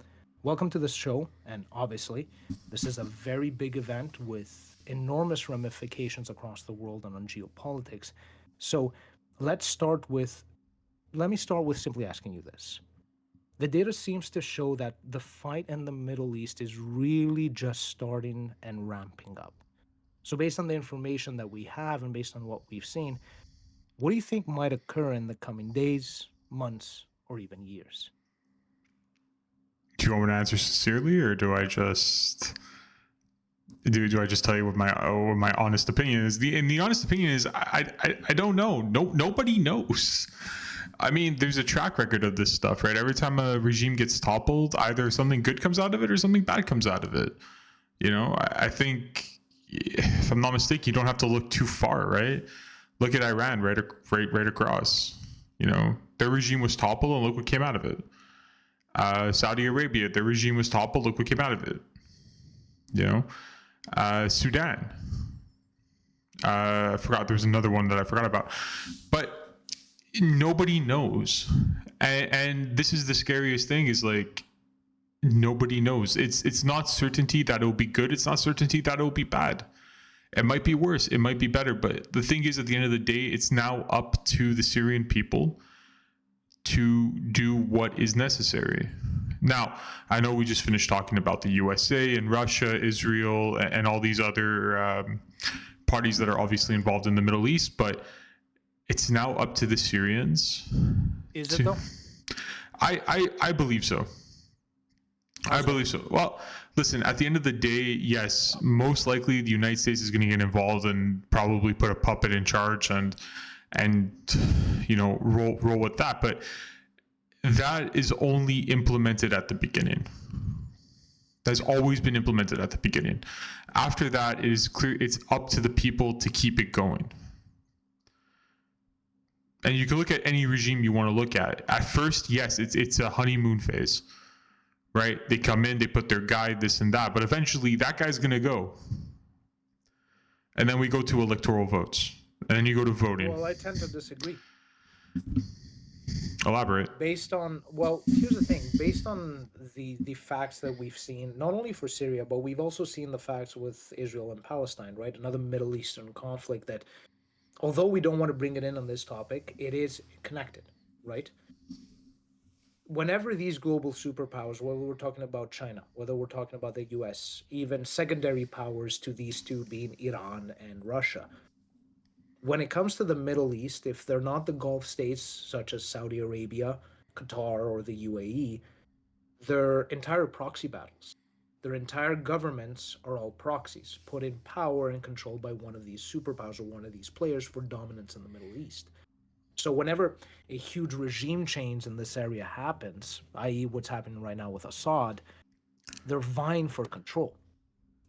Speaker 1: welcome to the show. And obviously, this is a very big event with enormous ramifications across the world and on geopolitics. So, let's start with let me start with simply asking you this. The data seems to show that the fight in the Middle East is really just starting and ramping up. So, based on the information that we have and based on what we've seen, what do you think might occur in the coming days, months, or even years?
Speaker 3: Do you want me to answer sincerely, or do I just tell you what my honest opinion is? The honest opinion is I don't know. Nobody knows. I mean, there's a track record of this stuff, right? Every time a regime gets toppled, either something good comes out of it or something bad comes out of it. I think, if I'm not mistaken, you don't have to look too far, right? Look at Iran, right across. Their regime was toppled, and look what came out of it. Saudi Arabia, their regime was toppled. Look what came out of it. Sudan. I forgot. There was another one that I forgot about. But nobody knows. And this is the scariest thing, is like, nobody knows. It's not certainty that it'll be good. It's not certainty that it'll be bad. It might be worse. It might be better. But the thing is, at the end of the day, it's now up to the Syrian people to do what is necessary. Now, I know we just finished talking about the USA and Russia, Israel, and all these other parties that are obviously involved in the Middle East, but it's now up to the Syrians.
Speaker 1: Is it though?
Speaker 3: I believe so. I believe so. Well, listen, at the end of the day, yes, most likely the United States is going to get involved and probably put a puppet in charge and roll with that. But that is only implemented at the beginning. That's always been implemented at the beginning. After that, it is clear it's up to the people to keep it going. And you can look at any regime you want to look at. At first, yes, it's a honeymoon phase, right? They come in, they put their guy, this and that, but eventually that guy's going to go. And then we go to electoral votes. And then you go to voting.
Speaker 1: Well, I tend to disagree.
Speaker 3: Elaborate.
Speaker 1: Based on, well, here's the thing. Based on the facts that we've seen, not only for Syria, but we've also seen the facts with Israel and Palestine, right? Another Middle Eastern conflict that, although we don't want to bring it in on this topic, it is connected, right? Whenever these global superpowers, whether we're talking about China, whether we're talking about the US, even secondary powers to these two being Iran and Russia, when it comes to the Middle East, if they're not the Gulf states such as Saudi Arabia, Qatar, or the UAE, their entire proxy battles, their entire governments are all proxies, put in power and controlled by one of these superpowers or one of these players for dominance in the Middle East. So whenever a huge regime change in this area happens, i.e., what's happening right now with Assad, they're vying for control.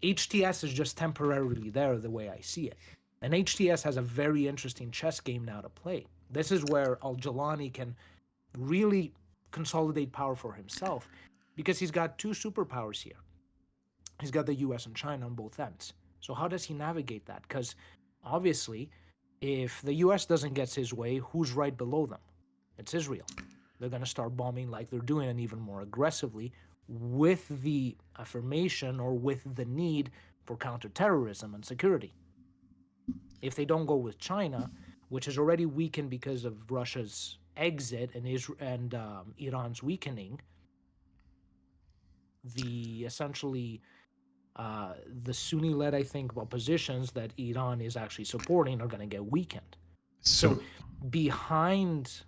Speaker 1: HTS is just temporarily there, the way I see it. And HTS has a very interesting chess game now to play. This is where Al Jalani can really consolidate power for himself because he's got two superpowers here. He's got the US and China on both ends. So, how does he navigate that? Because obviously, if the US doesn't get his way, who's right below them? It's Israel. They're going to start bombing like they're doing and even more aggressively with the affirmation or with the need for counterterrorism and security. If they don't go with China, which is already weakened because of Russia's exit and Iran's weakening, the essentially the Sunni-led, I think, oppositions that Iran is actually supporting are going to get weakened. So behind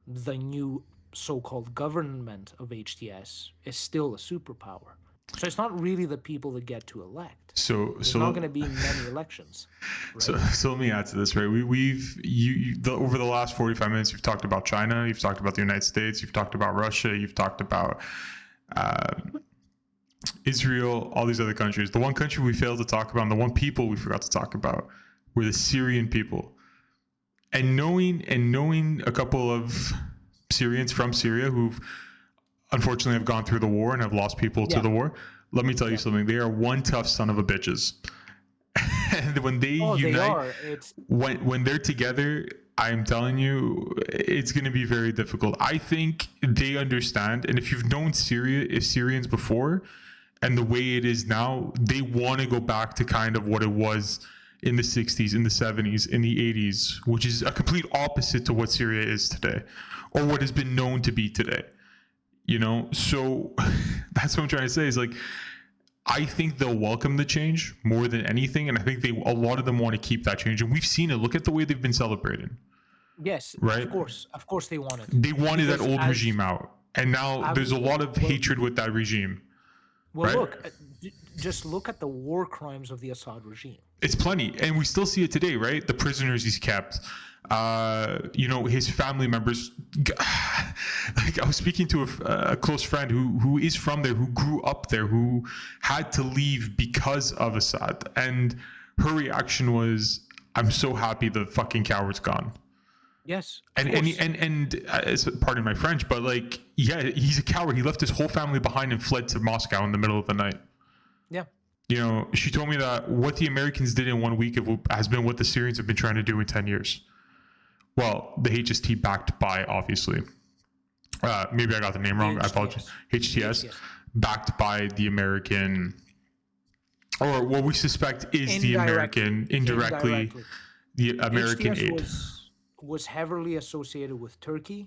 Speaker 1: the new so-called government of HTS is still a superpower. So it's not really the people that get to elect. There's not going to be many elections. Right?
Speaker 3: So let me add to this, right? Over the last 45 minutes, you've talked about China, you've talked about the United States, you've talked about Russia, you've talked about Israel, all these other countries. The one country we failed to talk about, and the one people we forgot to talk about, were the Syrian people. And knowing a couple of Syrians from Syria who've unfortunately have gone through the war and have lost people to the war, let me tell you something. They are one tough son of a bitches. And when they unite, when they're together, I'm telling you, it's going to be very difficult. I think they understand, and if you've known Syrians before, and the way it is now, they want to go back to kind of what it was in the 60s, in the 70s, in the 80s, which is a complete opposite to what Syria is today, or what has been known to be today. You know, so that's what I'm trying to say is like, I think they'll welcome the change more than anything, and I think a lot of them want to keep that change, and we've seen it. Look at the way they've been celebrating.
Speaker 1: Yes,
Speaker 3: right.
Speaker 1: Of course, they wanted.
Speaker 3: They wanted that old regime out, and now there's a lot of hatred with that regime.
Speaker 1: Well, look, just look at the war crimes of the Assad regime.
Speaker 3: It's plenty, and we still see it today, right? The prisoners he's kept, his family members. Like I was speaking to a close friend who is from there, who grew up there, who had to leave because of Assad, and her reaction was, "I'm so happy the fucking coward's gone."
Speaker 1: Yes.
Speaker 3: And pardon my French, but like, yeah, he's a coward. He left his whole family behind and fled to Moscow in the middle of the night.
Speaker 1: Yeah.
Speaker 3: You know, she told me that what the Americans did in 1 week has been what the Syrians have been trying to do in 10 years. Well, the HST backed by, obviously. Maybe I got the name wrong. I apologize. HTS backed by the American, or what we suspect is the American, indirectly. The American
Speaker 1: HTS
Speaker 3: aid.
Speaker 1: Was heavily associated with Turkey,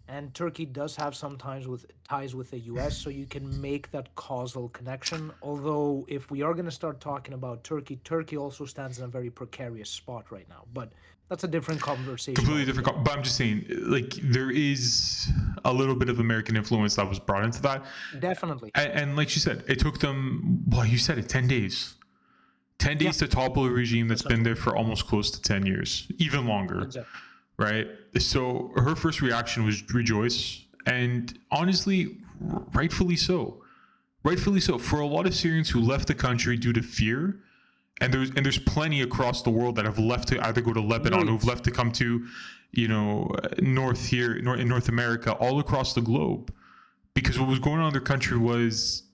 Speaker 1: and Turkey does have some ties with the US, so you can make that causal connection. Although if we are going to start talking about Turkey also stands in a very precarious spot right now, but that's a different conversation.
Speaker 3: Completely different. But I'm just saying, like, there is a little bit of American influence that was brought into that.
Speaker 1: Definitely.
Speaker 3: And like you said, it took them, well, you said it, 10 days. 10 days to topple a regime that's been there for almost close to 10 years, even longer, exactly. Right? So her first reaction was rejoice, and honestly, rightfully so. Rightfully so. For a lot of Syrians who left the country due to fear, and there's plenty across the world that have left to either go to Lebanon, who've left to come to, North America, all across the globe, because what was going on in their country was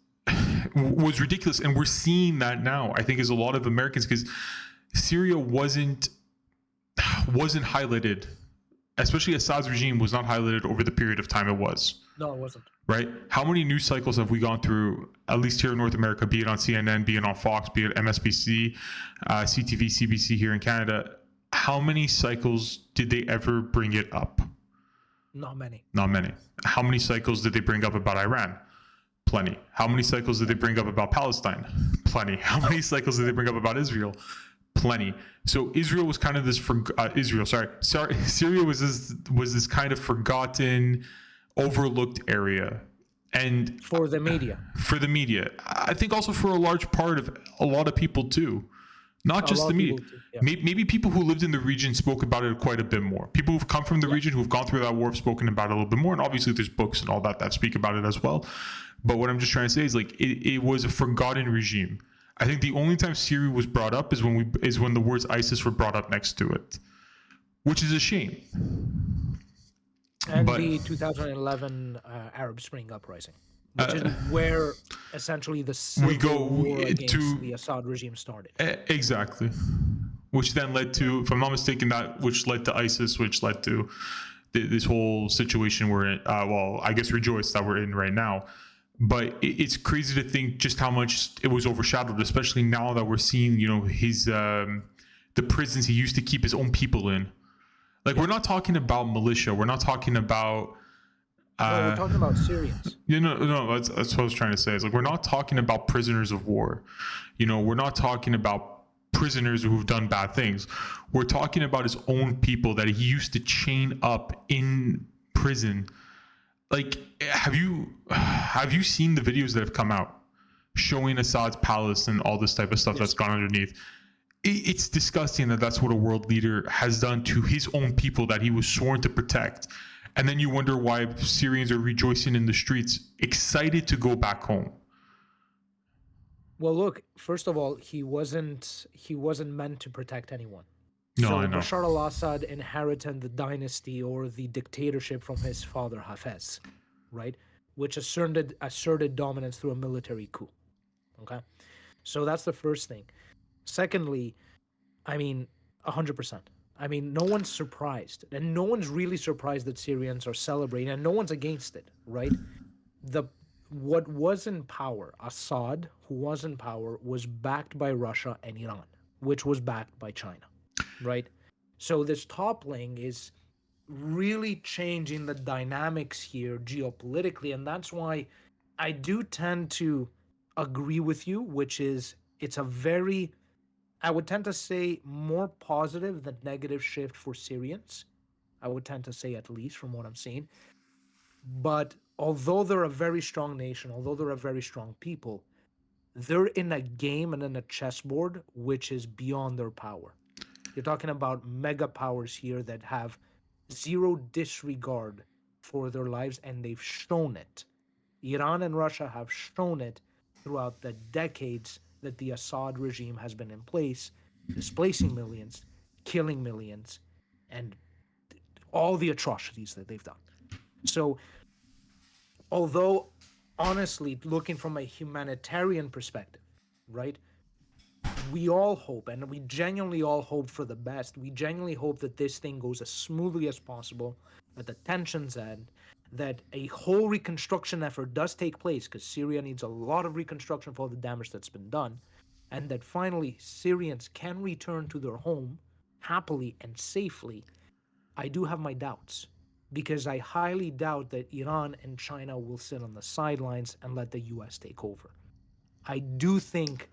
Speaker 3: ridiculous, and we're seeing that now. I think as a lot of Americans, because Syria wasn't highlighted, especially Assad's regime was not highlighted over the period of time it was.
Speaker 1: No, it wasn't.
Speaker 3: Right? How many news cycles have we gone through, at least here in North America, be it on CNN, be it on Fox, be it MSNBC, CTV, CBC here in Canada? How many cycles did they ever bring it up?
Speaker 1: Not many.
Speaker 3: How many cycles did they bring up about Iran? Plenty. How many cycles did they bring up about Palestine? Plenty. How many cycles did they bring up about Israel? Plenty. So Israel was kind of this Syria was this kind of forgotten, overlooked area, and
Speaker 1: for the media.
Speaker 3: I think also for a large part of a lot of people too, not just the media. Yeah. Maybe people who lived in the region spoke about it quite a bit more. People who've come from the region, who've gone through that war, have spoken about it a little bit more, and obviously there's books and all that speak about it as well. But what I'm just trying to say is, like, it was a forgotten regime. I think the only time Syria was brought up is when the words ISIS were brought up next to it, which is a shame.
Speaker 1: And the 2011 Arab Spring uprising, which is where essentially the civil war against the Assad regime started.
Speaker 3: Exactly. Which then led to, if I'm not mistaken, which led to ISIS, which led to this whole situation we're in, I guess rejoice that we're in right now. But it's crazy to think just how much it was overshadowed, especially now that we're seeing, his the prisons he used to keep his own people in. Like, we're not talking about militia. We're not talking about.
Speaker 1: No, we're talking about Syrians.
Speaker 3: No, that's what I was trying to say. It's like, we're not talking about prisoners of war. We're not talking about prisoners who've done bad things. We're talking about his own people that he used to chain up in prison. Like, have you seen the videos that have come out showing Assad's palace and all this type of stuff that's gone underneath? It's disgusting that that's what a world leader has done to his own people that he was sworn to protect. And then you wonder why Syrians are rejoicing in the streets, excited to go back home.
Speaker 1: Well, look, first of all, he wasn't meant to protect anyone.
Speaker 3: No,
Speaker 1: so
Speaker 3: I know.
Speaker 1: Bashar al-Assad inherited the dynasty or the dictatorship from his father Hafez, right? Which asserted dominance through a military coup. Okay? So that's the first thing. Secondly, 100%. No one's surprised, and no one's really surprised that Syrians are celebrating, and no one's against it, right? What was in power, Assad, who was in power, was backed by Russia and Iran, which was backed by China, right? So this toppling is really changing the dynamics here geopolitically, and that's why I do tend to agree with you, which is I would tend to say more positive than negative shift for Syrians. I would tend to say, at least from what I'm seeing. But although they're a very strong nation, although they're a very strong people, they're in a game and in a chessboard which is beyond their power. You're talking about mega powers here that have zero disregard for their lives, and they've shown it. Iran and Russia have shown it throughout the decades that the Assad regime has been in place, displacing millions, killing millions, and all the atrocities that they've done. So, although, honestly, looking from a humanitarian perspective, right, we all hope, and we genuinely all hope for the best. We genuinely hope that this thing goes as smoothly as possible, that the tensions end, that a whole reconstruction effort does take place, because Syria needs a lot of reconstruction for all the damage that's been done, and that finally Syrians can return to their home happily and safely. I do have my doubts, because I highly doubt that Iran and China will sit on the sidelines and let the US take over. I do think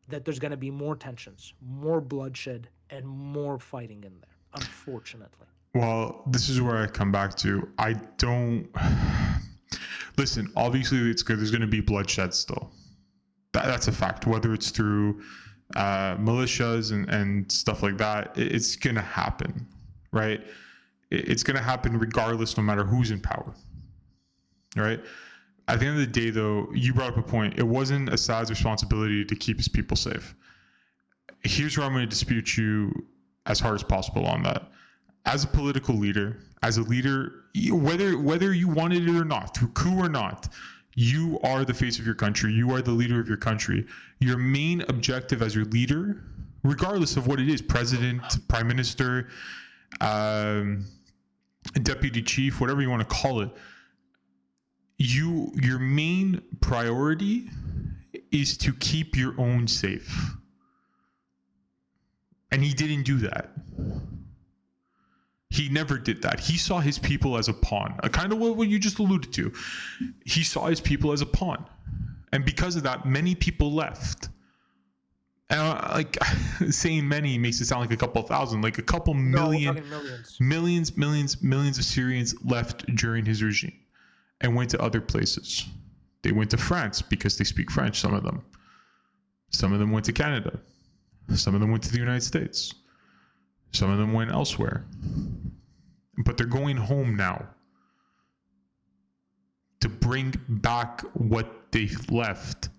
Speaker 1: that there's going to be more tensions, more bloodshed, and more fighting in there, unfortunately.
Speaker 3: Well, this is where I come back to. I don't listen. Obviously, it's good. There's going to be bloodshed still. That's a fact. Whether it's through militias and stuff like that, it's going to happen, right? It's going to happen regardless, no matter who's in power, right? At the end of the day, though, you brought up a point. It wasn't Assad's responsibility to keep his people safe. Here's where I'm going to dispute you as hard as possible on that. As a political leader, as a leader, whether you wanted it or not, through coup or not, you are the face of your country. You are the leader of your country. Your main objective as your leader, regardless of what it is, president, prime minister, deputy chief, whatever you want to call it, your main priority is to keep your own safe. And he didn't do that. He never did that. He saw his people as a pawn. Kind of what you just alluded to. He saw his people as a pawn. And because of that, many people left. And saying many makes it sound like a couple thousand, like a couple million, millions of Syrians left during his regime and went to other places. They went to France because they speak French, some of them. Some of them went to Canada. Some of them went to the United States. Some of them went elsewhere. But they're going home now to bring back what they've left.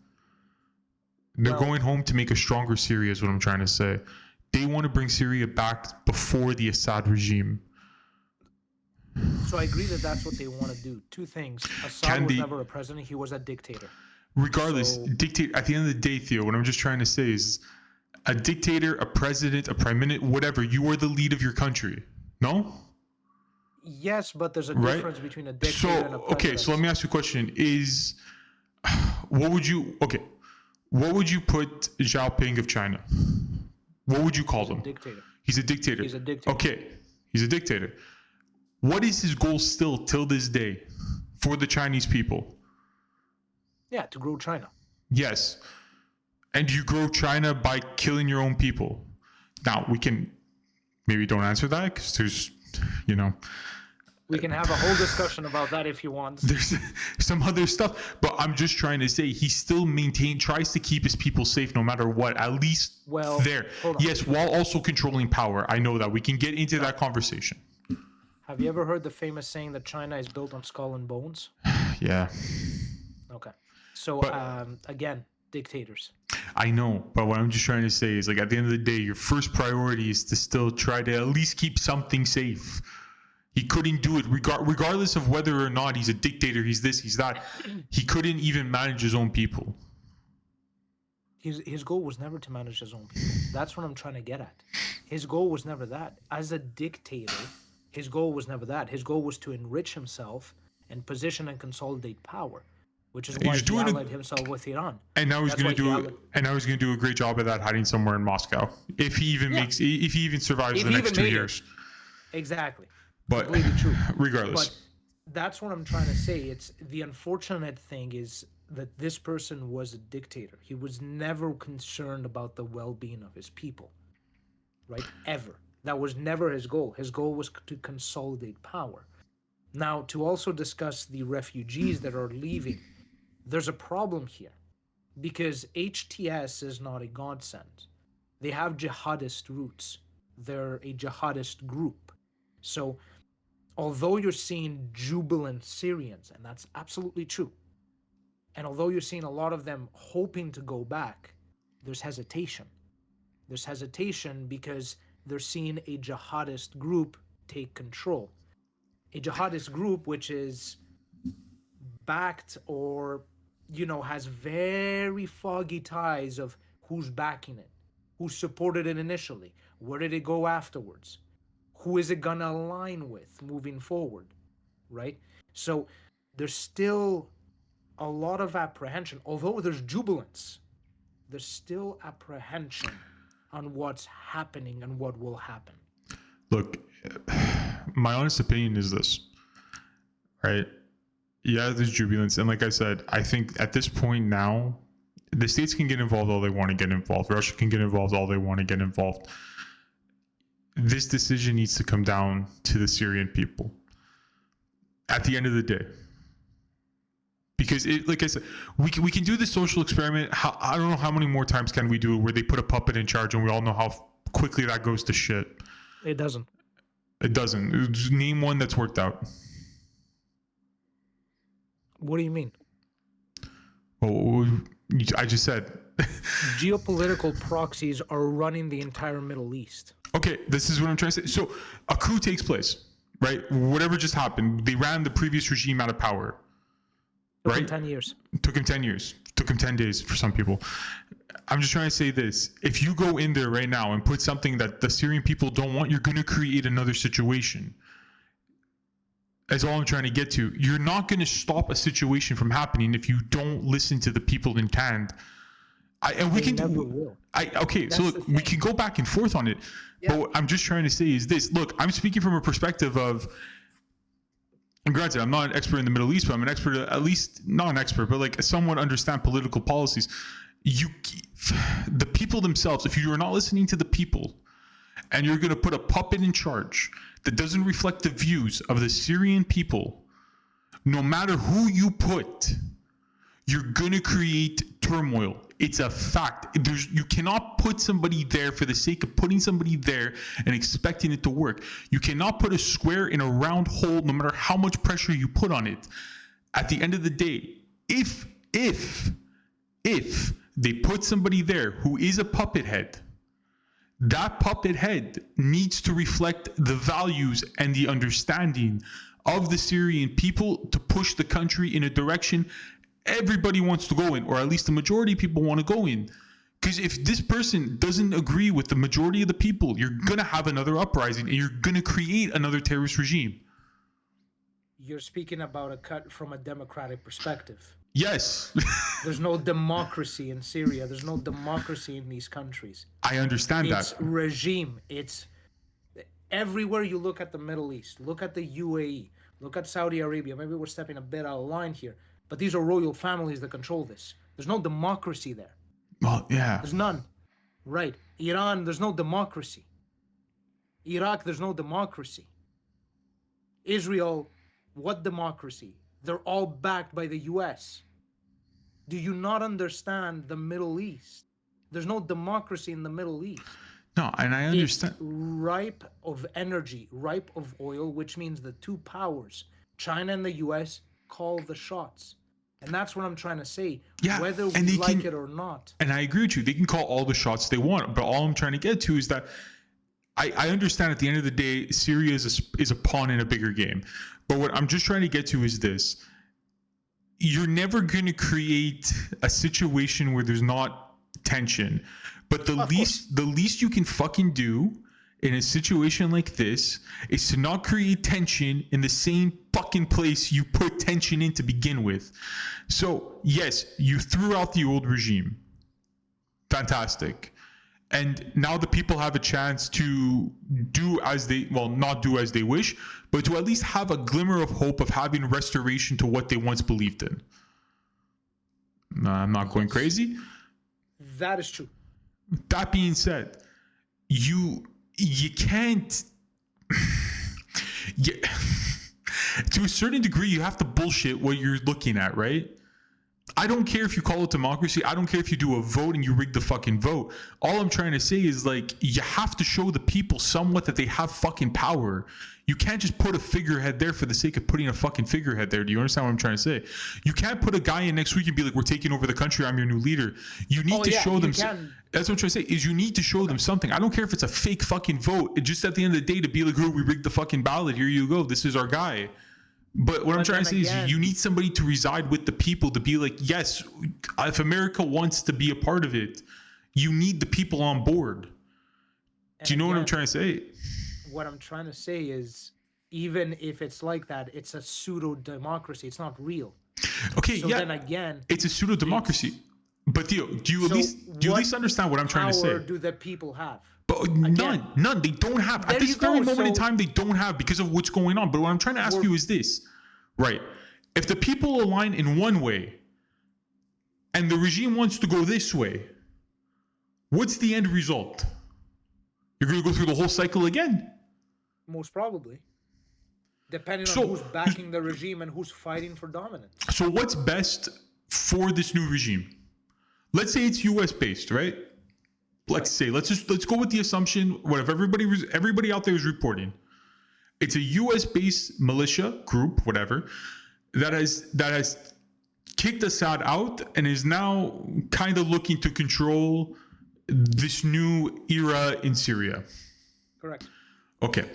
Speaker 3: They're going home to make a stronger Syria, is what I'm trying to say. They want to bring Syria back before the Assad regime.
Speaker 1: So I agree that that's what they want to do. Two things. Assad was never a president. He was a dictator.
Speaker 3: Regardless, dictator. At the end of the day, Theo, what I'm just trying to say is a dictator, a president, a prime minister, whatever, you are the lead of your country. No?
Speaker 1: Yes, but there's a difference between a dictator and a president.
Speaker 3: Okay, so let me ask you a question. Is what would you put Xiaoping of China? What would you call him?
Speaker 1: Dictator.
Speaker 3: He's a dictator.
Speaker 1: He's a dictator.
Speaker 3: Okay, he's a dictator. What is his goal still till this day for the Chinese people?
Speaker 1: Yeah, to grow China.
Speaker 3: Yes. And you grow China by killing your own people. Now, we can maybe don't answer that because there's,
Speaker 1: we can have a whole discussion about that if you want.
Speaker 3: There's some other stuff, but I'm just trying to say he still tries to keep his people safe no matter what, at least there. Yes, while also controlling power. I know that. We can get into that conversation.
Speaker 1: Have you ever heard the famous saying that China is built on skull and bones?
Speaker 3: Yeah.
Speaker 1: Okay. So, again, dictators.
Speaker 3: I know, but what I'm just trying to say is, like, at the end of the day, your first priority is to still try to at least keep something safe. He couldn't do it regardless of whether or not he's a dictator, he's this, he's that. He couldn't even manage his own people.
Speaker 1: His goal was never to manage his own people. That's what I'm trying to get at. His goal was never that. As a dictator, his goal was never that. His goal was to enrich himself and position and consolidate power, which is why he allied himself with Iran.
Speaker 3: And now he's going to do a great job of that, hiding somewhere in Moscow. If he even survives the next 2 years.
Speaker 1: Exactly.
Speaker 3: But
Speaker 1: completely true.
Speaker 3: Regardless.
Speaker 1: But that's what I'm trying to say. It's the unfortunate thing is that this person was a dictator. He was never concerned about the well-being of his people, right? Ever. That was never his goal. His goal was to consolidate power. Now, to also discuss the refugees that are leaving, there's a problem here because HTS is not a godsend. They have jihadist roots. They're a jihadist group. So, although you're seeing jubilant Syrians, and that's absolutely true, and although you're seeing a lot of them hoping to go back, there's hesitation. There's hesitation because they're seeing a jihadist group take control. A jihadist group which is backed or, has very foggy ties of who's backing it, who supported it initially, where did it go afterwards, who is it gonna align with moving forward, right? So there's still a lot of apprehension. Although there's jubilance, there's still apprehension on what's happening and what will happen.
Speaker 3: Look, my honest opinion is this, right? Yeah, there's jubilance. And like I said, I think at this point now, the states can get involved all they want to get involved. Russia can get involved all they want to get involved. This decision needs to come down to the Syrian people at the end of the day. Because, like I said, we can do this social experiment. I don't know how many more times can we do it where they put a puppet in charge and we all know how quickly that goes to shit.
Speaker 1: It doesn't.
Speaker 3: It doesn't. Just name one that's worked out.
Speaker 1: What do you mean?
Speaker 3: Oh, I just said.
Speaker 1: Geopolitical proxies are running the entire Middle East.
Speaker 3: Okay, this is what I'm trying to say. So a coup takes place, right? Whatever just happened, they ran the previous regime out of power.
Speaker 1: Took
Speaker 3: right?
Speaker 1: him 10 years.
Speaker 3: Took him 10 years. Took him 10 days for some people. I'm just trying to say this. If you go in there right now and put something that the Syrian people don't want, you're going to create another situation. That's all I'm trying to get to. You're not going to stop a situation from happening if you don't listen to the people in hand. We can go back and forth on it. Yeah. But what I'm just trying to say is this. Look, I'm speaking from a perspective of, and granted, I'm not an expert in the Middle East, but I'm an expert, at least not an expert, but like someone understand political policies. The people themselves, if you are not listening to the people and you're going to put a puppet in charge that doesn't reflect the views of the Syrian people, no matter who you put, you're going to create turmoil. It's a fact. You cannot put somebody there for the sake of putting somebody there and expecting it to work. You cannot put a square in a round hole no matter how much pressure you put on it. At the end of the day, if they put somebody there who is a puppet head, that puppet head needs to reflect the values and the understanding of the Syrian people to push the country in a direction everybody wants to go in, or at least the majority of people want to go in. Because if this person doesn't agree with the majority of the people, you're going to have another uprising and you're going to create another terrorist regime.
Speaker 1: You're speaking about a cut from a democratic perspective.
Speaker 3: Yes.
Speaker 1: There's no democracy in Syria. There's no democracy in these countries.
Speaker 3: I understand
Speaker 1: It's
Speaker 3: that.
Speaker 1: regime. It's everywhere you look at the Middle East. Look at the UAE. Look at Saudi Arabia. Maybe we're stepping a bit out of line here, but these are royal families that control this. There's no democracy there.
Speaker 3: Well, yeah.
Speaker 1: There's none. Right. Iran, there's no democracy. Iraq, there's no democracy. Israel, what democracy? They're all backed by the US. Do you not understand the Middle East? There's no democracy in the Middle East.
Speaker 3: No, and I understand.
Speaker 1: It's ripe of energy, ripe of oil, which means the two powers, China and the US, call the shots. And that's what I'm trying to say,
Speaker 3: Yeah,
Speaker 1: whether
Speaker 3: and
Speaker 1: we
Speaker 3: they
Speaker 1: like
Speaker 3: can-
Speaker 1: it or not.
Speaker 3: And I agree with you. They can call all the shots they want, but all I'm trying to get to is that I understand at the end of the day, Syria is a pawn in a bigger game. But what I'm just trying to get to is this: you're never going to create a situation where there's not tension. But the least you can fucking do in a situation like this is to not create tension in the same fucking place you put tension in to begin with. So yes, you threw out the old regime. Fantastic. And now the people have a chance to do as they, well, not do as they wish, but to at least have a glimmer of hope of having restoration to what they once believed in. No, I'm not going crazy.
Speaker 1: That is true.
Speaker 3: That being said, you can't to a certain degree you have to bullshit what you're looking at, right? I don't care if you call it democracy. I don't care if you do a vote and you rig the fucking vote. All I'm trying to say is, like, you have to show the people somewhat that they have fucking power. You can't just put a figurehead there for the sake of putting a fucking figurehead there. Do you understand what I'm trying to say? You can't put a guy in next week and be like, we're taking over the country, I'm your new leader. You need to show them. That's what I'm trying to say, is you need to show them something. I don't care if it's a fake fucking vote. It just at the end of the day to be like, oh, we rigged the fucking ballot. Here you go. This is our guy. But what I'm trying to say is you need somebody to reside with the people to be like, yes, if America wants to be a part of it, you need the people on board. Do you know what I'm trying to say?
Speaker 1: What I'm trying to say is, even if it's like that, it's a pseudo democracy. It's not real.
Speaker 3: Okay,
Speaker 1: so then again,
Speaker 3: it's a pseudo democracy. But Theo, do you at least understand what I'm trying to say?
Speaker 1: Power do the people have?
Speaker 3: But none. They don't have. At this very moment in time, they don't have because of what's going on. But what I'm trying to ask you is this, right? If the people align in one way and the regime wants to go this way, what's the end result? You're going to go through the whole cycle again?
Speaker 1: Most probably. Depending on who's backing the regime and who's fighting for dominance. So
Speaker 3: what's best for this new regime? Let's say it's US based, right? Let's go with the assumption, whatever everybody out there is reporting. It's a US based militia group, whatever, that has kicked Assad out and is now kind of looking to control this new era in Syria.
Speaker 1: Correct.
Speaker 3: Okay.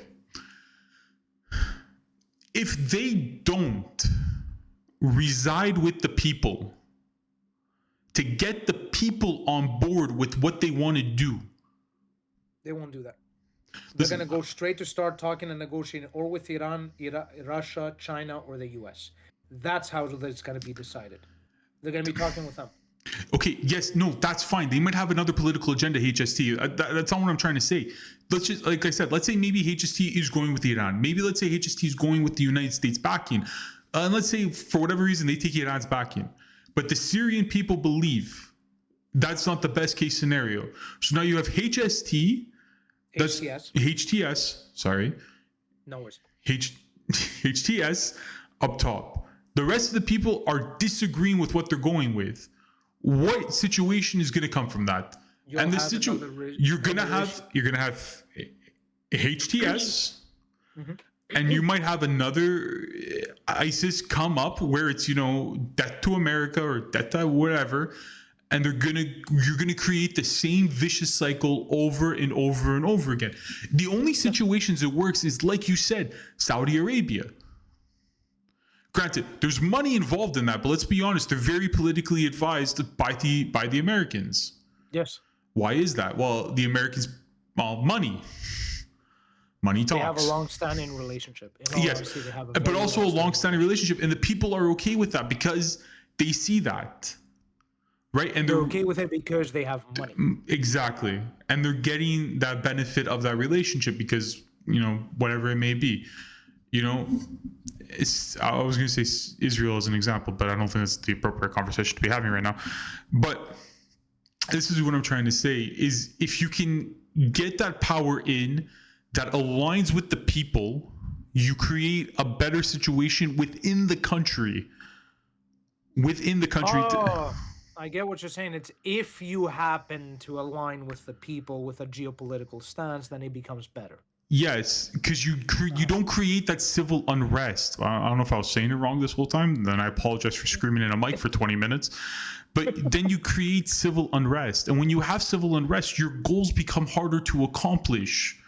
Speaker 3: If they don't reside with the people to get the people on board with what they want to do,
Speaker 1: they won't do that. They're going to go straight to start talking and negotiating or with Iran, Russia, China, or the US. That's how it's going to be decided. They're going to be talking with them.
Speaker 3: Okay, yes, no, that's fine. They might have another political agenda, HST. That's not what I'm trying to say. Let's just, like I said, let's say maybe HST is going with Iran. Maybe let's say HST is going with the United States backing. And let's say for whatever reason they take Iran's backing. But the Syrian people believe that's not the best case scenario. So now you have HST. That's HTS. Sorry.
Speaker 1: No worries.
Speaker 3: HTS up top. The rest of the people are disagreeing with what they're going with. What situation is going to come from that? You're gonna have HTS, and you might have another ISIS come up where it's death to America or death to whatever, and you're gonna create the same vicious cycle over and over and over again. The only situations it works is, like you said, Saudi Arabia. Granted, there's money involved in that, but let's be honest, they're very politically advised by the Americans.
Speaker 1: Yes.
Speaker 3: Why is that? Well, the Americans, money. Money talks.
Speaker 1: They have a long-standing relationship.
Speaker 3: Yes, but also a long-standing relationship, and the people are okay with that because They see that, right? And
Speaker 1: They're okay with it because they have money.
Speaker 3: exactly, and they're getting that benefit of that relationship because, whatever it may be, I was going to say Israel as an example, but I don't think that's the appropriate conversation to be having right now. But this is what I'm trying to say is if you can get that power in that aligns with the people, you create a better situation within the country.
Speaker 1: Oh, I get what you're saying. It's if you happen to align with the people with a geopolitical stance, then it becomes better.
Speaker 3: Yes, because you don't create that civil unrest. I don't know if I was saying it wrong this whole time. Then I apologize for screaming in a mic for 20 minutes. But then you create civil unrest, and when you have civil unrest, your goals become harder to accomplish.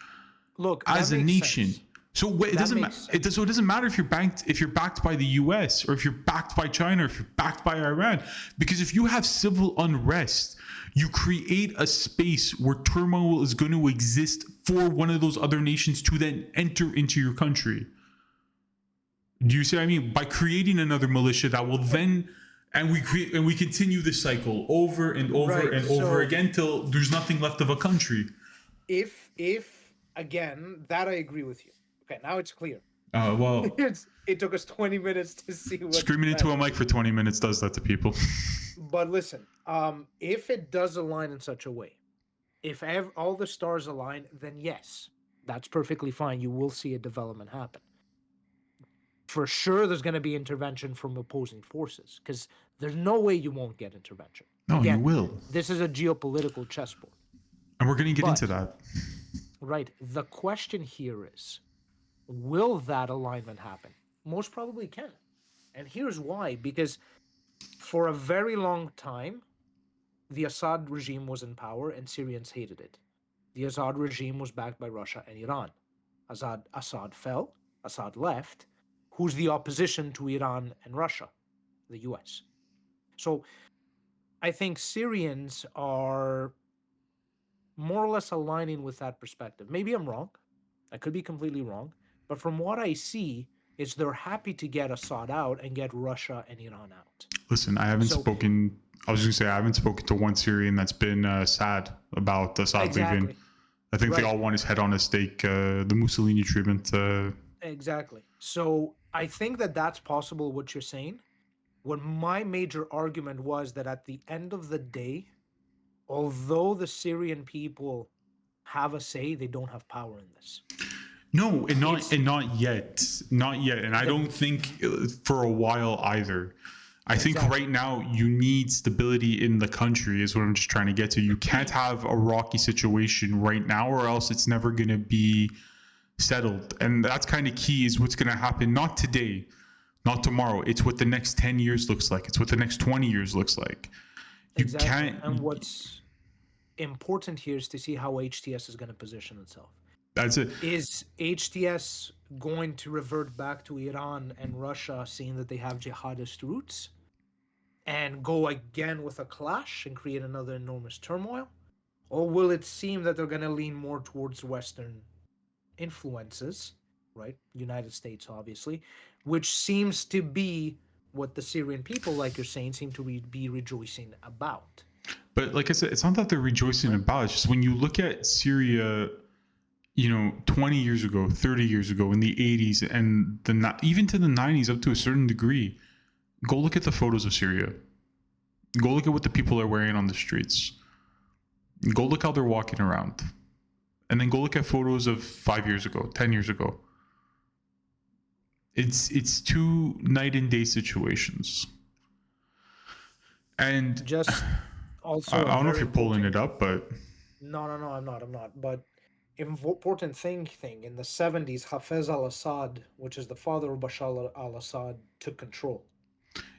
Speaker 1: Look,
Speaker 3: as a nation.
Speaker 1: Sense.
Speaker 3: So it doesn't so it doesn't matter if you're backed by the US or if you're backed by China or if you're backed by Iran, because if you have civil unrest, you create a space where turmoil is going to exist for one of those other nations to then enter into your country. Do you see what I mean? By creating another militia that will then and we continue this cycle over and over over again till there's nothing left of a country.
Speaker 1: If again, that I agree with you. Okay, now it's clear.
Speaker 3: Well,
Speaker 1: it took us 20 minutes to see what
Speaker 3: screaming into a mic for 20 minutes does that to people.
Speaker 1: But listen, if it does align in such a way, if all the stars align, then yes, that's perfectly fine. You will see a development happen. For sure, there's going to be intervention from opposing forces because there's no way you won't get intervention.
Speaker 3: No,
Speaker 1: Again,
Speaker 3: you will.
Speaker 1: This is a geopolitical chessboard.
Speaker 3: And we're going to get into that.
Speaker 1: Right. The question here is, will that alignment happen? Most probably can. And here's why. Because for a very long time, the Assad regime was in power and Syrians hated it. The Assad regime was backed by Russia and Iran. Assad fell. Assad left. Who's the opposition to Iran and Russia? The US. So I think Syrians are more or less aligning with that perspective. Maybe I'm wrong. I could be completely wrong. But from what I see, is they're happy to get Assad out and get Russia and Iran out.
Speaker 3: Listen, I haven't spoken to one Syrian that's been sad about Assad leaving. I think they all want his head on a stake, the Mussolini treatment.
Speaker 1: Exactly. So I think that's possible, what you're saying. What my major argument was that at the end of the day, although the Syrian people have a say, they don't have power in this.
Speaker 3: No, and not yet. And I don't think for a while either. I think right now you need stability in the country is what I'm just trying to get to. You can't have a rocky situation right now or else it's never going to be settled. And that's kind of key is what's going to happen, not today, not tomorrow. It's what the next 10 years looks like. It's what the next 20 years looks like. You can't.
Speaker 1: And what's important here is to see how HTS is going to position itself.
Speaker 3: That's it.
Speaker 1: Is HTS going to revert back to Iran and Russia, seeing that they have jihadist roots, and go again with a clash and create another enormous turmoil? Or will it seem that they're going to lean more towards Western influences, right? United States, obviously, which seems to be what the Syrian people, like you're saying, seem to be rejoicing about.
Speaker 3: But like I said, it's not that they're rejoicing about. It's just when you look at Syria, 20 years ago, 30 years ago, in the 80s, and even to the 90s up to a certain degree, go look at the photos of Syria. Go look at what the people are wearing on the streets. Go look how they're walking around. And then go look at photos of 5 years ago, 10 years ago. It's two night and day situations. And
Speaker 1: just also,
Speaker 3: I don't know if you're pulling it up, but
Speaker 1: no, I'm not. But important thing in the 70s, Hafez al-Assad, which is the father of Bashar al-Assad, took control.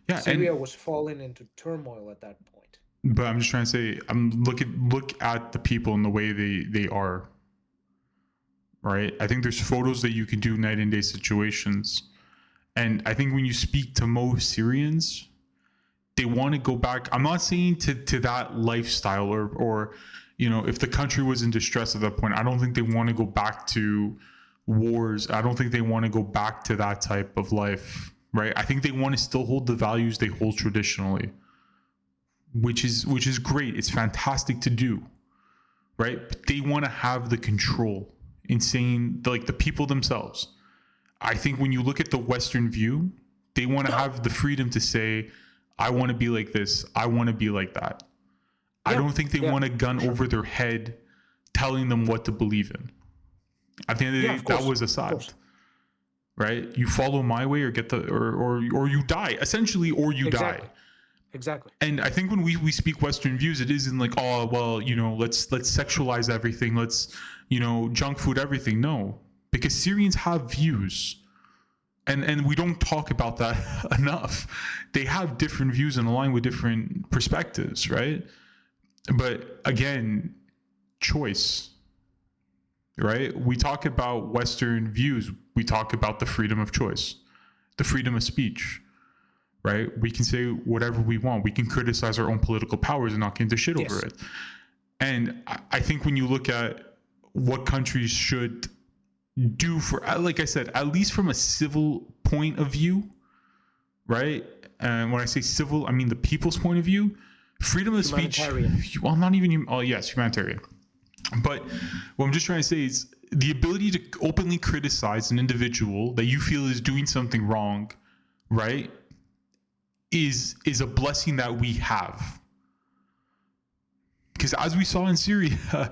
Speaker 1: Yeah, Syria was falling into turmoil at that point.
Speaker 3: But I'm just trying to say, look at the people and the way they are. Right? I think there's photos that you can do night and day situations. And I think when you speak to most Syrians, they want to go back. I'm not saying to that lifestyle or if the country was in distress at that point, I don't think they want to go back to wars. I don't think they want to go back to that type of life. right? I think they want to still hold the values they hold traditionally, which is great. It's fantastic to do, right? But they want to have the control in saying, like, the people themselves. I think when you look at the Western view, they want to have the freedom to say, I want to be like this, I want to be like that. I don't think they want a gun over their head telling them what to believe in. At the end of the day, that was Assad, right? You follow my way or get the or you die, essentially, or you die.
Speaker 1: Exactly.
Speaker 3: And I think when we speak Western views, it isn't like, oh well, you know, let's sexualize everything, let's, you know, junk food everything. No, because Syrians have views. And we don't talk about that enough. They have different views and align with different perspectives, right? But again, choice, right? We talk about Western views. We talk about the freedom of choice, the freedom of speech, right? We can say whatever we want. We can criticize our own political powers and not get into shit over it. And I think when you look at what countries should do for, like I said, at least from a civil point of view, right? And when I say civil, I mean the people's point of view. Freedom of speech, well, not even, oh yes, humanitarian. But what I'm just trying to say is the ability to openly criticize an individual that you feel is doing something wrong, right, is a blessing that we have. Because as we saw in Syria,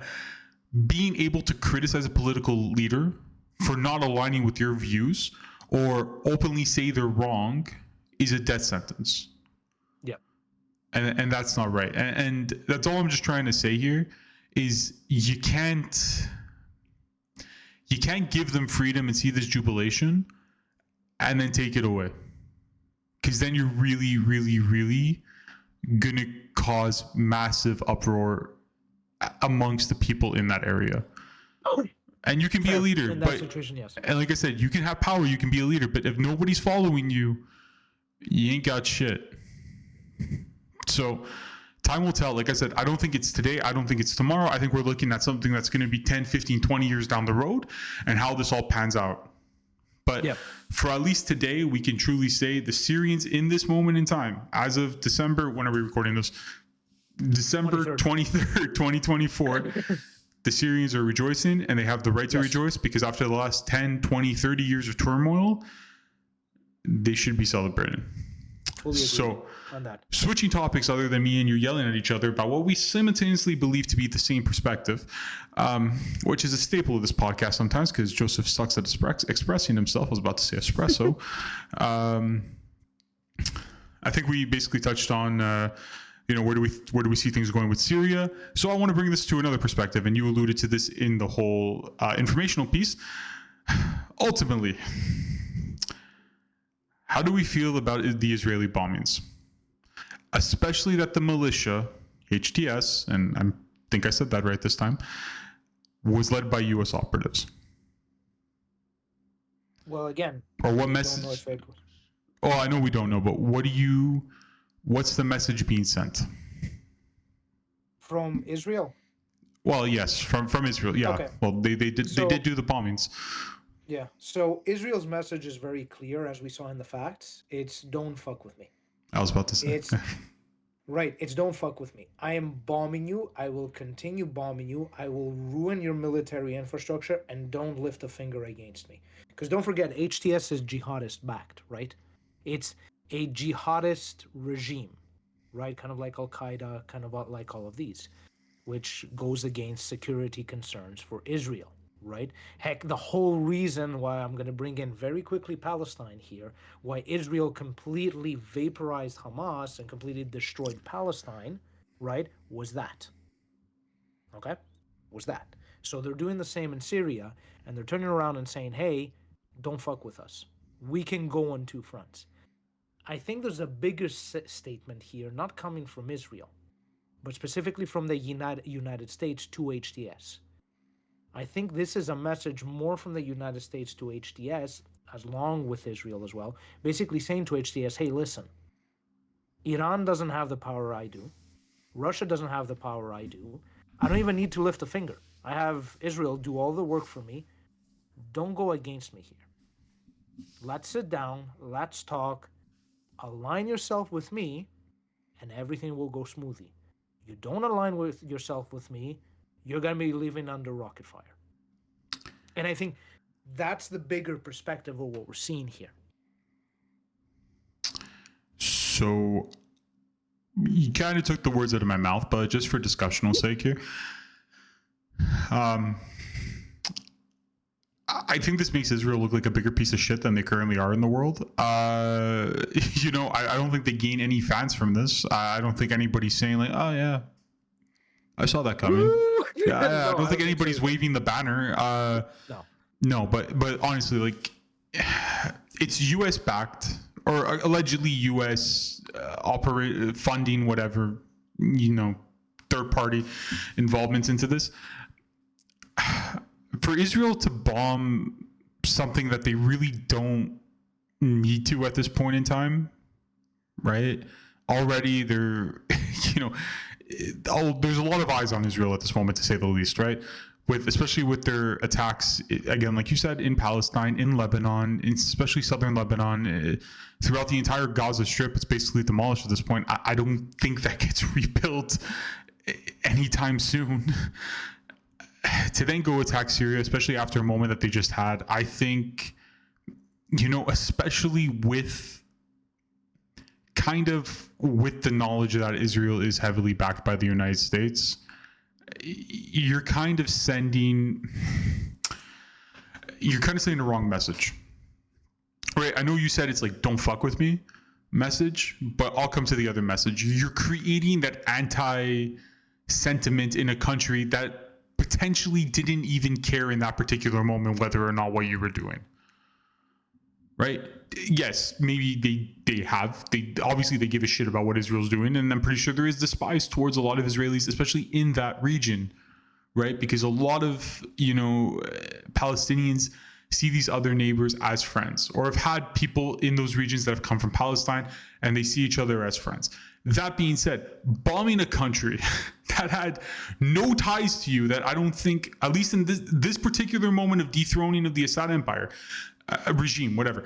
Speaker 3: being able to criticize a political leader for not aligning with your views or openly say they're wrong is a death sentence.
Speaker 1: Yeah.
Speaker 3: And that's not right. And that's all I'm just trying to say here is you can't give them freedom and see this jubilation and then take it away. Because then you're really, really, really going to cause massive uproar amongst the people in that area. And you can be a leader,
Speaker 1: in that situation, yes.
Speaker 3: And like I said, you can have power, you can be a leader, but if nobody's following you, you ain't got shit. So time will tell. Like I said, I don't think it's today. I don't think it's tomorrow. I think we're looking at something that's going to be 10, 15, 20 years down the road and how this all pans out. But for at least today, we can truly say the Syrians in this moment in time, as of December, when are we recording this? December 23rd, 2024. The Syrians are rejoicing, and they have the right to rejoice, because after the last 10, 20, 30 years of turmoil, they should be celebrating. So,
Speaker 1: on that.
Speaker 3: Switching topics other than me and you yelling at each other about what we simultaneously believe to be the same perspective, which is a staple of this podcast sometimes because Joseph sucks at expressing himself. I was about to say espresso. I think we basically touched on where do we see things going with Syria. So I want to bring this to another perspective, and you alluded to this in the whole informational piece. Ultimately, how do we feel about the Israeli bombings? Especially that the militia, HTS, and I think I said that right this time, was led by U.S. operatives.
Speaker 1: Well, again,
Speaker 3: or what message? Oh, I know we don't know, but what's the message being sent?
Speaker 1: From Israel?
Speaker 3: Well, yes, from Israel. Yeah. Okay. Well, they did do the bombings.
Speaker 1: Yeah. So Israel's message is very clear, as we saw in the facts. It's don't fuck with me.
Speaker 3: I was about to say.
Speaker 1: It's right. It's don't fuck with me. I am bombing you. I will continue bombing you. I will ruin your military infrastructure, and don't lift a finger against me. Because don't forget, HTS is jihadist backed, right? It's a jihadist regime, right? Kind of like Al-Qaeda, kind of like all of these, which goes against security concerns for Israel. Right? Heck, the whole reason why I'm going to bring in very quickly Palestine here, why Israel completely vaporized Hamas and completely destroyed Palestine, right, was that. Okay? Was that. So they're doing the same in Syria, and they're turning around and saying, hey, don't fuck with us. We can go on two fronts. I think there's a bigger statement here, not coming from Israel, but specifically from the United States to HTS. I think this is a message more from the United States to HTS, along with Israel as well, basically saying to HTS, hey, listen, Iran doesn't have the power I do. Russia doesn't have the power I do. I don't even need to lift a finger. I have Israel do all the work for me. Don't go against me here. Let's sit down, let's talk, align yourself with me, and everything will go smoothly. You don't align with yourself with me, you're going to be living under rocket fire. And I think that's the bigger perspective of what we're seeing here.
Speaker 3: So you kind of took the words out of my mouth, but just for discussional sake here, I think this makes Israel look like a bigger piece of shit than they currently are in the world. I don't think they gain any fans from this. I don't think anybody's saying like, oh yeah, I saw that coming. Yeah, I don't think anybody's waving the banner. No, but honestly, like, it's U.S. backed or allegedly U.S. Funding, whatever, third party involvements into this. For Israel to bomb something that they really don't need to at this point in time, right? Already they're, there's a lot of eyes on Israel at this moment, to say the least, right? Especially with their attacks, again, like you said, in Palestine, in Lebanon, especially southern Lebanon, throughout the entire Gaza Strip, it's basically demolished at this point. I don't think that gets rebuilt anytime soon. To then go attack Syria, especially after a moment that they just had, I think, especially with the knowledge that Israel is heavily backed by the United States, you're kind of sending the wrong message. Right? I know you said it's like, don't fuck with me message, but I'll come to the other message. You're creating that anti-sentiment in a country that potentially didn't even care in that particular moment whether or not what you were doing. Right? Yes, maybe they obviously they give a shit about what Israel's doing, and I'm pretty sure there is despise towards a lot of Israelis, especially in that region, right? Because a lot of Palestinians see these other neighbors as friends, or have had people in those regions that have come from Palestine and they see each other as friends. That being said, bombing a country that had no ties to you, that I don't think, at least in this particular moment of dethroning of the Assad Empire, regime, whatever,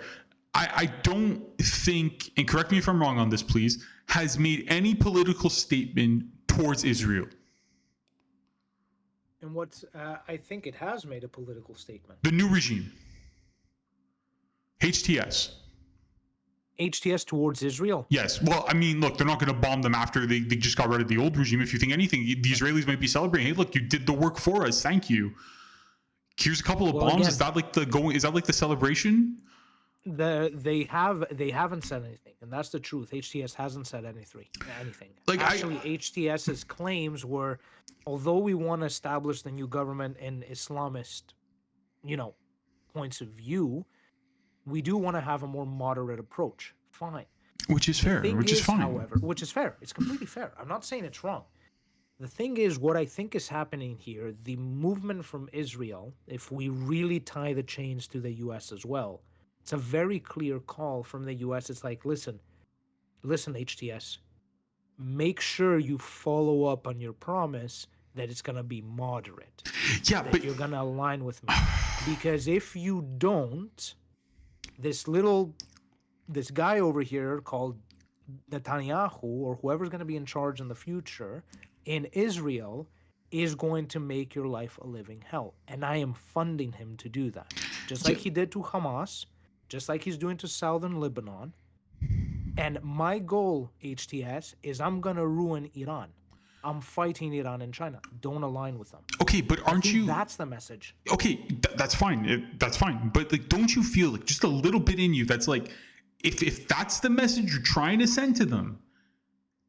Speaker 3: I don't think, and correct me if I'm wrong on this, please, has made any political statement towards Israel.
Speaker 1: And I think it has made a political statement.
Speaker 3: The new regime. HTS.
Speaker 1: HTS towards Israel?
Speaker 3: Yes. Well, I mean, look, they're not going to bomb them after they just got rid of the old regime. If you think anything, the Israelis might be celebrating, hey, look, you did the work for us. Thank you. Here's a couple of bombs. Again, is that like the celebration?
Speaker 1: They haven't said anything, and that's the truth. HTS hasn't said anything. Like, actually, HTS's claims were, although we want to establish the new government in Islamist, points of view, we do want to have a more moderate approach. Fine.
Speaker 3: Which is fair. Which is fine.
Speaker 1: However, which is fair. It's completely fair. I'm not saying it's wrong. The thing is, what I think is happening here, the movement from Israel, if we really tie the chains to the U.S. as well, it's a very clear call from the U.S. It's like, listen, HTS, make sure you follow up on your promise that it's going to be moderate.
Speaker 3: Yeah, but
Speaker 1: you're going to align with me. Because if you don't, this guy over here called Netanyahu, or whoever's going to be in charge in the future in Israel, is going to make your life a living hell. And I am funding him to do that. Just like he did to Hamas, just like he's doing to southern Lebanon. And my goal, HTS, is I'm going to ruin Iran. I'm fighting Iran and China. Don't align with them.
Speaker 3: Okay, but aren't you...
Speaker 1: That's the message.
Speaker 3: Okay, that's fine. That's fine. But like, don't you feel like just a little bit in you that's like, if that's the message you're trying to send to them,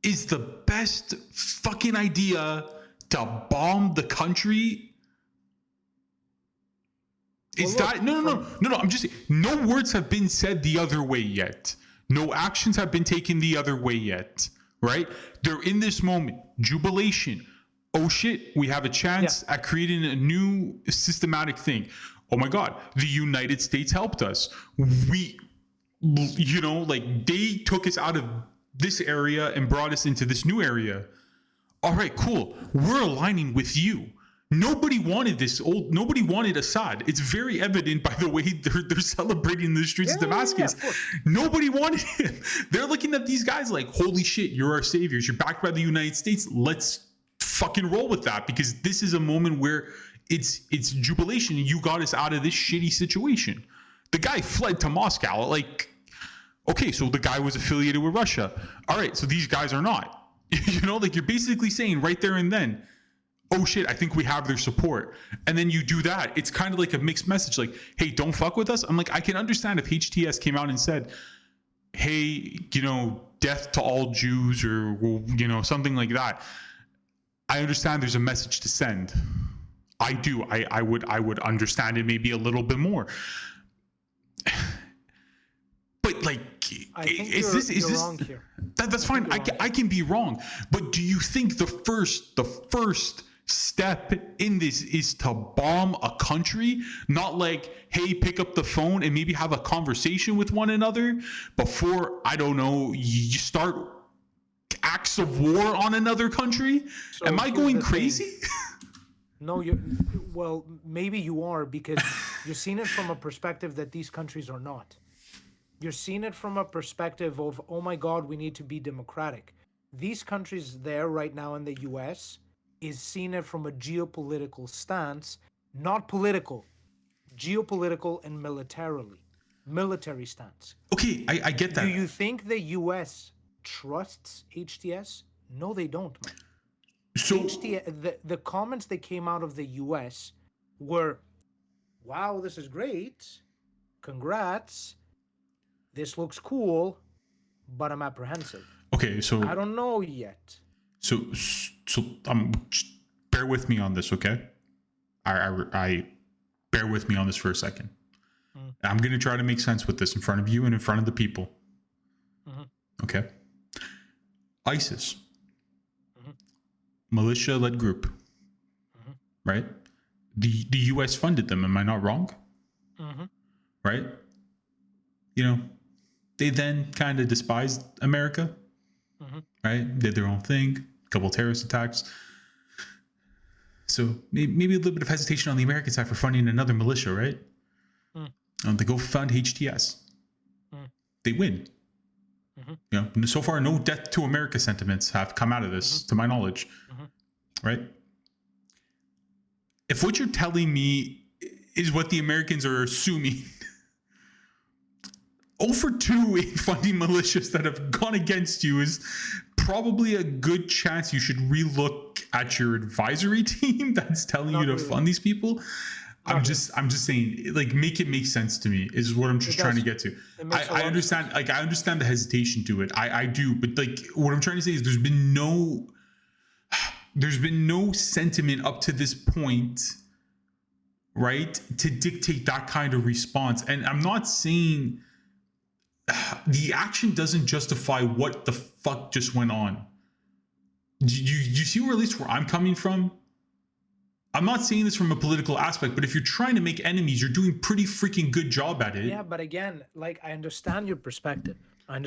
Speaker 3: is the best fucking idea to bomb the country? Is that no? I'm just saying, no words have been said the other way yet. No actions have been taken the other way yet. Right? They're in this moment, jubilation. Oh shit, we have a chance at creating a new systematic thing. Oh my God, the United States helped us. They took us out of this area and brought us into this new area. All right, cool. We're aligning with you. Nobody wanted nobody wanted Assad. It's very evident by the way they're celebrating in the streets of Damascus.
Speaker 1: Of course.
Speaker 3: Nobody wanted him. They're looking at these guys like, holy shit, you're our saviors. You're backed by the United States. Let's fucking roll with that, because this is a moment where it's jubilation. You got us out of this shitty situation. The guy fled to Moscow. Like, okay, so the guy was affiliated with Russia. All right, so these guys are not. You know, like, you're basically saying right there and then, oh shit, I think we have their support. And then you do that. It's kind of like a mixed message, like, hey, don't fuck with us. I'm like, I can understand if HTS came out and said, hey, you know, death to all Jews, or, you know, something like that. I understand there's a message to send. I do. I would understand it maybe a little bit more. But like,
Speaker 1: I think
Speaker 3: is this
Speaker 1: wrong here.
Speaker 3: That's fine. I can be wrong. But do you think the first step in this is to bomb a country? Not like, hey, pick up the phone and maybe have a conversation with one another before, I don't know, you start acts of war on another country?
Speaker 1: So
Speaker 3: am I going crazy?
Speaker 1: No, well, maybe you are, because you're seeing it from a perspective that these countries are not. You're seeing it from a perspective of, oh my God, we need to be democratic. These countries there right now in the US is seeing it from a geopolitical stance, not political, geopolitical and military stance.
Speaker 3: Okay, I get that.
Speaker 1: Do you think the US trusts HTS? No, they don't, man.
Speaker 3: So
Speaker 1: the comments that came out of the US were, wow, this is great. Congrats. This looks cool, but I'm apprehensive.
Speaker 3: okay, so
Speaker 1: I don't know yet.
Speaker 3: So bear with me on this, okay? I bear with me on this for a second. I'm gonna try to make sense with this in front of you and in front of the people. Okay. ISIS, militia-led group, right? The U.S. funded them. Am I not wrong? Right? You know, they then kind of despised America, right? Did their own thing, a couple of terrorist attacks. So maybe a little bit of hesitation on the American side for funding another militia, right? They go fund HTS. They win. You know, so far, no death to America sentiments have come out of this, to my knowledge, right? If what you're telling me is what the Americans are assuming, 0 for 2 in funding militias that have gone against you is probably a good chance you should relook at your advisory team that's telling you to fund these people. I'm just saying, like, make it make sense to me is what I'm just trying to get to. I understand, like, I understand the hesitation to it. I do, but like, what I'm trying to say is there's been no sentiment up to this point, right, to dictate that kind of response. And I'm not saying the action doesn't justify what the fuck just went on. You see where, at least where I'm coming from? I'm not saying this from a political aspect, but if you're trying to make enemies, you're doing pretty freaking good job at it.
Speaker 1: Yeah, but again, like, I understand your perspective. But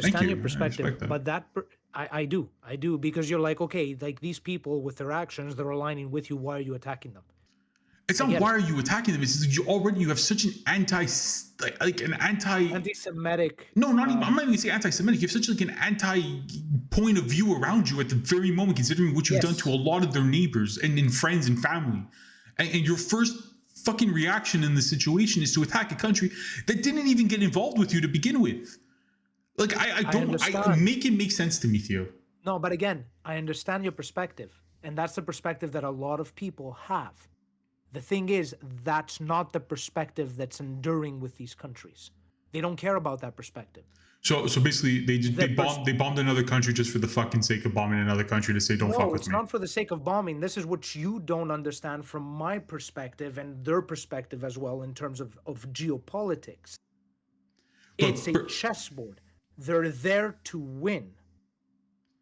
Speaker 1: I do, because you're like, okay, like, these people with their actions, they're aligning with you. Why are you attacking them?
Speaker 3: It's not why are you attacking them. It's you have such an
Speaker 1: anti-Semitic.
Speaker 3: No, not even. I'm not even gonna say anti-Semitic. You have such like an anti point of view around you at the very moment, considering what you've done to a lot of their neighbors and friends and family. And your first fucking reaction in the situation is to attack a country that didn't even get involved with you to begin with. Like, I make it make sense to me, Theo.
Speaker 1: No, but again, I understand your perspective, and that's the perspective that a lot of people have. The thing is, that's not the perspective that's enduring with these countries. They don't care about that perspective.
Speaker 3: So basically, they bombed another country just for the fucking sake of bombing another country to say, don't fuck with me.
Speaker 1: No, it's not for the sake of bombing. This is what you don't understand from my perspective and their perspective as well in terms of geopolitics. It's a chessboard. They're there to win.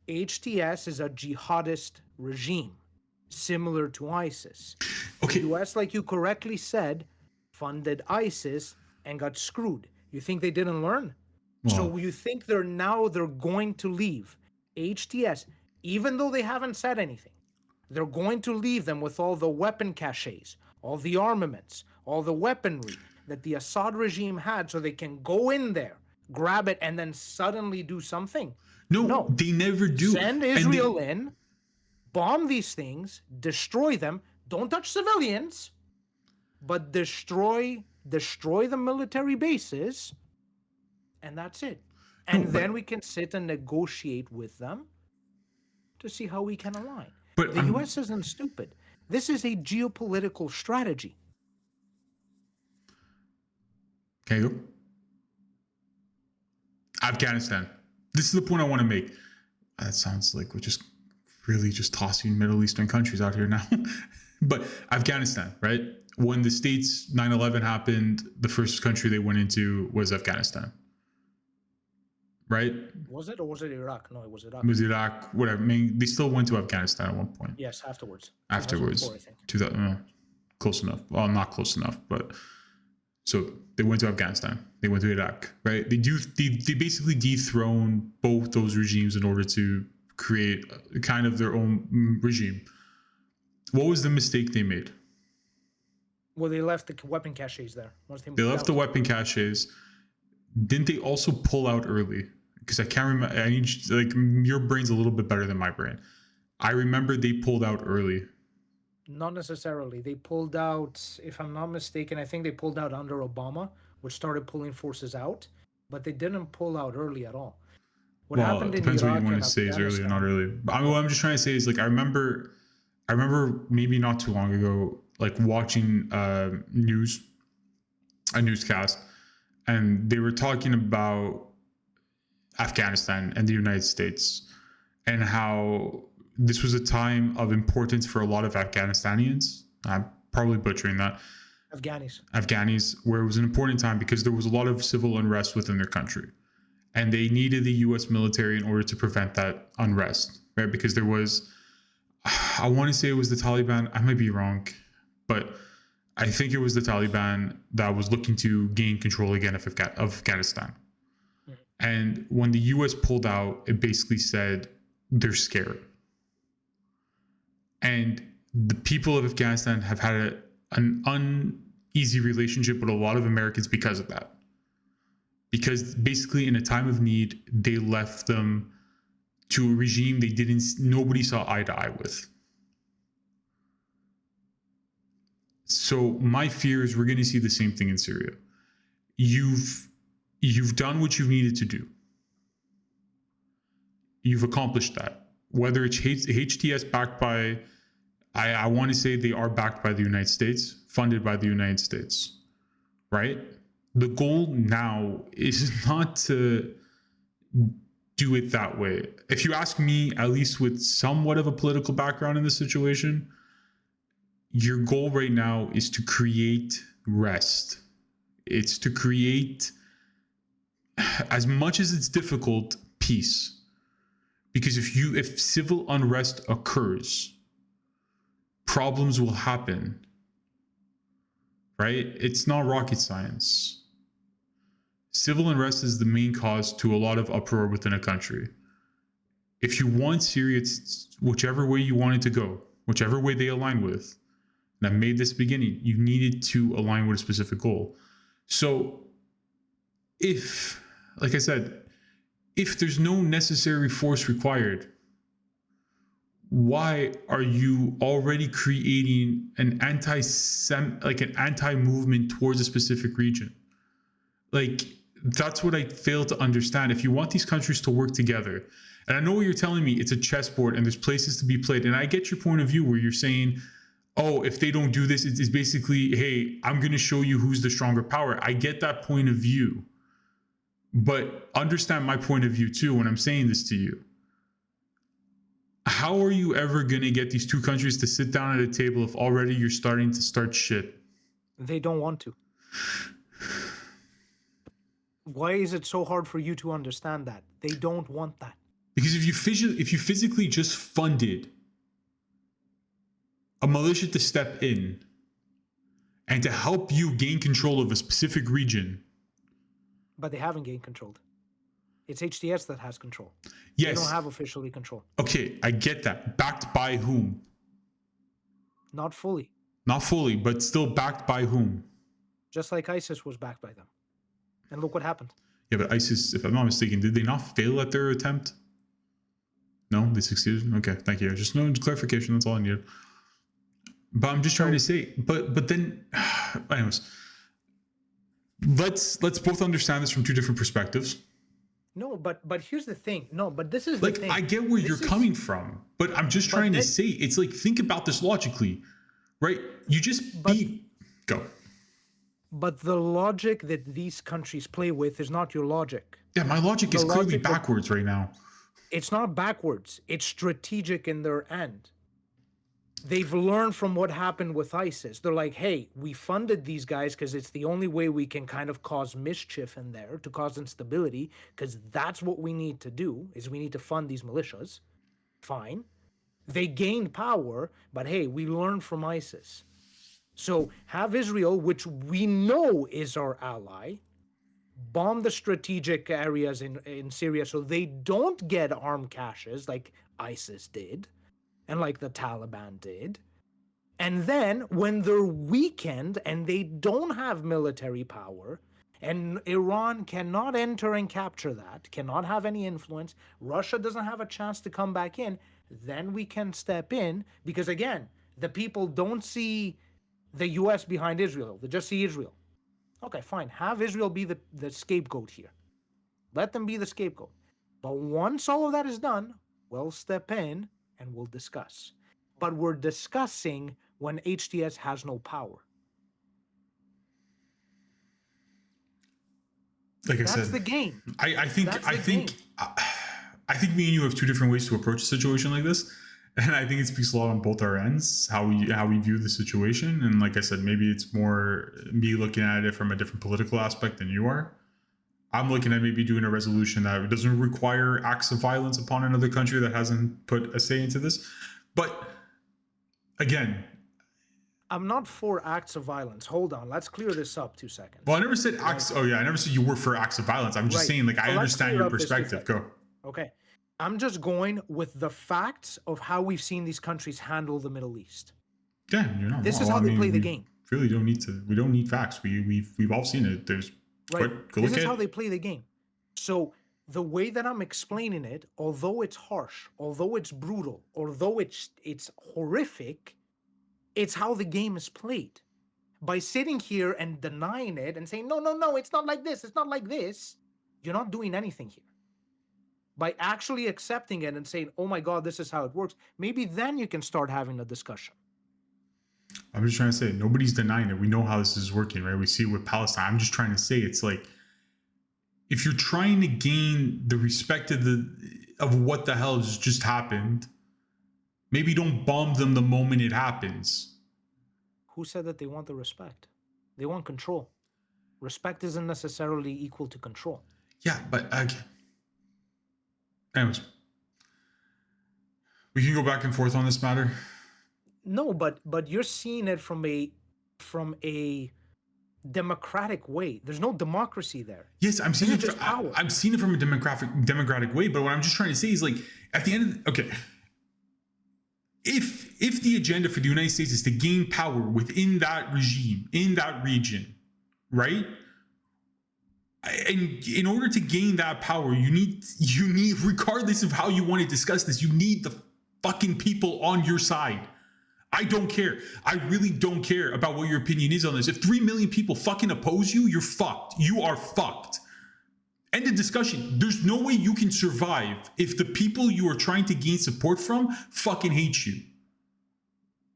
Speaker 1: HTS is a jihadist regime, similar to ISIS.
Speaker 3: Okay.
Speaker 1: The US, like you correctly said, funded ISIS and got screwed. You think they didn't learn?
Speaker 3: Well,
Speaker 1: so you think they're going to leave HTS, even though they haven't said anything. They're going to leave them with all the weapon caches, all the armaments, all the weaponry that the Assad regime had so they can go in there, grab it, and then suddenly do something.
Speaker 3: No,
Speaker 1: No.
Speaker 3: they never do.
Speaker 1: Send
Speaker 3: And
Speaker 1: Israel in, bomb these things, destroy them, don't touch civilians, but destroy the military bases, and that's it. And then we can sit and negotiate with them to see how we can align.
Speaker 3: But
Speaker 1: The US isn't stupid. This is a geopolitical strategy.
Speaker 3: Can you go? Afghanistan. This is the point I want to make. That sounds like we're just really just tossing Middle Eastern countries out here now. But Afghanistan, right? When the States 9/11 happened, the first country they went into was Afghanistan. Right?
Speaker 1: Was it, or was it Iraq? No, it was Iraq.
Speaker 3: It was Iraq, whatever. I mean, they still went to Afghanistan at one point.
Speaker 1: Yes, afterwards.
Speaker 3: Afterwards.
Speaker 1: 2004, I think.
Speaker 3: 2000, close enough. Well, not close enough, but so they went to Afghanistan. They went to Iraq, right? They basically dethrone both those regimes in order to create kind of their own regime. What was the mistake they made?
Speaker 1: Well, they left the weapon caches there. Once
Speaker 3: They left the weapon caches. Didn't they also pull out early? Because I can't remember. I need like your brain's a little bit better than my brain. I remember they pulled out early.
Speaker 1: Not necessarily. They pulled out, if I'm not mistaken, I think they pulled out under Obama, which started pulling forces out, but they didn't pull out early at all. What happened
Speaker 3: It
Speaker 1: in
Speaker 3: depends what
Speaker 1: Iraq
Speaker 3: you want
Speaker 1: and
Speaker 3: to say is early or
Speaker 1: Afghanistan-
Speaker 3: not early. I mean, what I'm just trying to say is like I remember maybe not too long ago, like watching a newscast, and they were talking about Afghanistan and the United States and how this was a time of importance for a lot of Afghanistanians. I'm probably butchering that. Afghanis, where it was an important time because there was a lot of civil unrest within their country. And they needed the US military in order to prevent that unrest, right? Because there was, I want to say it was the Taliban. I might be wrong, but I think it was the Taliban that was looking to gain control again of Afghanistan. And when the US pulled out, it basically said they're scared. And the people of Afghanistan have had an uneasy relationship with a lot of Americans because of that. Because basically in a time of need, they left them to a regime nobody saw eye to eye with. So my fear is we're going to see the same thing in Syria. You've done what you needed to do. You've accomplished that. Whether it's HTS backed by, I want to say they are backed by the United States, funded by the United States, right? The goal now is not to do it that way. If you ask me, at least with somewhat of a political background in this situation, your goal right now is to create rest. It's to create, as much as it's difficult, peace. Because if civil unrest occurs, problems will happen, right? It's not rocket science. Civil unrest is the main cause to a lot of uproar within a country. If you want Syria, it's whichever way you want it to go, whichever way they align with. And I've made this beginning, you needed to align with a specific goal. So if, like I said, if there's no necessary force required, why are you already creating an anti-movement towards a specific region? Like, that's what I fail to understand. If you want these countries to work together, and I know what you're telling me, it's a chessboard and there's places to be played. And I get your point of view where you're saying, oh, if they don't do this, it's basically, hey, I'm going to show you who's the stronger power. I get that point of view. But understand my point of view too when I'm saying this to you. How are you ever going to get these two countries to sit down at a table if already you're starting to start shit?
Speaker 1: They don't want to. Why is it so hard for you to understand that? They don't want that.
Speaker 3: Because if you physically just funded a militia to step in and to help you gain control of a specific region.
Speaker 1: But they haven't gained control. It's HTS that has control.
Speaker 3: Yes.
Speaker 1: They don't have officially control.
Speaker 3: Okay, I get that. Backed by whom?
Speaker 1: Not fully.
Speaker 3: Not fully, but still backed by whom?
Speaker 1: Just like ISIS was backed by them. And look what happened.
Speaker 3: Yeah, but ISIS, if I'm not mistaken, did they not fail at their attempt? No, they succeeded. Okay, thank you. Just no clarification. That's all I needed. But I'm just trying to say. But then, anyways, let's both understand this from two different perspectives.
Speaker 1: No, but here's the thing. No, but this is
Speaker 3: like
Speaker 1: the thing.
Speaker 3: I get where you're coming from, but I'm just trying to say it's like, think about this logically, right? You just go.
Speaker 1: But the logic that these countries play with is not your logic.
Speaker 3: Yeah, my logic is clearly backwards right now.
Speaker 1: It's not backwards. It's strategic in their end. They've learned from what happened with ISIS. They're like, hey, we funded these guys because it's the only way we can kind of cause mischief in there, to cause instability, because that's what we need to do, is we need to fund these militias. Fine. They gained power, but hey, we learned from ISIS. So have Israel, which we know is our ally, bomb the strategic areas in Syria so they don't get armed caches like ISIS did and like the Taliban did. And then when they're weakened and they don't have military power, and Iran cannot enter and capture that, cannot have any influence, Russia doesn't have a chance to come back in, then we can step in, because again, the people don't see the US behind Israel. They just see Israel. Okay, fine. Have Israel be the scapegoat here. Let them be the scapegoat. But once all of that is done, we'll step in and we'll discuss. But we're discussing when HTS has no power.
Speaker 3: Like I said,
Speaker 1: that's the game.
Speaker 3: I think me and you have two different ways to approach a situation like this. And I think it speaks a lot on both our ends, how we view the situation. And like I said, maybe it's more me looking at it from a different political aspect than you are. I'm looking at maybe doing a resolution that doesn't require acts of violence upon another country that hasn't put a say into this. But again,
Speaker 1: I'm not for acts of violence. Hold on, let's clear this up 2 seconds.
Speaker 3: Well, I never said acts. Oh yeah, I never said you were for acts of violence. I'm just saying, like, I understand your perspective. Go.
Speaker 1: Okay. I'm just going with the facts of how we've seen these countries handle the Middle East.
Speaker 3: Yeah, you're not.
Speaker 1: This is how they play the game.
Speaker 3: Really don't need to. We don't need facts. We've all seen it. There's
Speaker 1: right. This is how they play the game. So the way that I'm explaining it, although it's harsh, although it's brutal, although it's horrific, it's how the game is played. By sitting here and denying it and saying, no, it's not like this, it's not like this, you're not doing anything here. By actually accepting it and saying, oh my God, this is how it works, maybe then you can start having a discussion.
Speaker 3: I'm just trying to say, nobody's denying it. We know how this is working, right? We see it with Palestine. I'm just trying to say, it's like, if you're trying to gain the respect of what the hell has just happened, maybe don't bomb them the moment it happens.
Speaker 1: Who said that they want the respect? They want control. Respect isn't necessarily equal to control.
Speaker 3: Yeah, but anyways, we can go back and forth on this matter.
Speaker 1: No, but you're seeing it from a democratic way. There's no democracy there.
Speaker 3: Yes, I'm seeing it. I'm seeing it from a democratic way. But what I'm just trying to say is, like, at the end of if the agenda for the United States is to gain power within that regime, in that region, right? And in order to gain that power, you need, regardless of how you want to discuss this, you need the fucking people on your side. I don't care. I really don't care about what your opinion is on this. If 3 million people fucking oppose you, you're fucked. You are fucked. End of discussion. There's no way you can survive if the people you are trying to gain support from fucking hate you.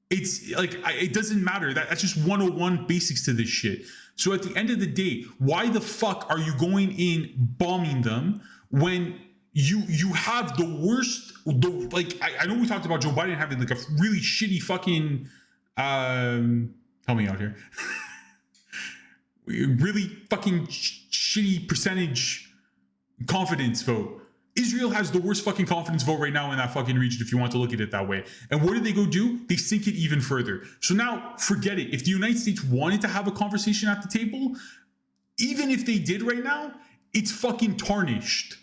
Speaker 3: It's like, it doesn't matter. That's just 101 basics to this shit. So at the end of the day, why the fuck are you going in bombing them when you have the worst, I know we talked about Joe Biden having like a really shitty fucking, help me out here. Really fucking shitty percentage confidence vote. Israel has the worst fucking confidence vote right now in that fucking region, if you want to look at it that way. And what did they go do? They sink it even further. So now, forget it. If the United States wanted to have a conversation at the table, even if they did right now, it's fucking tarnished.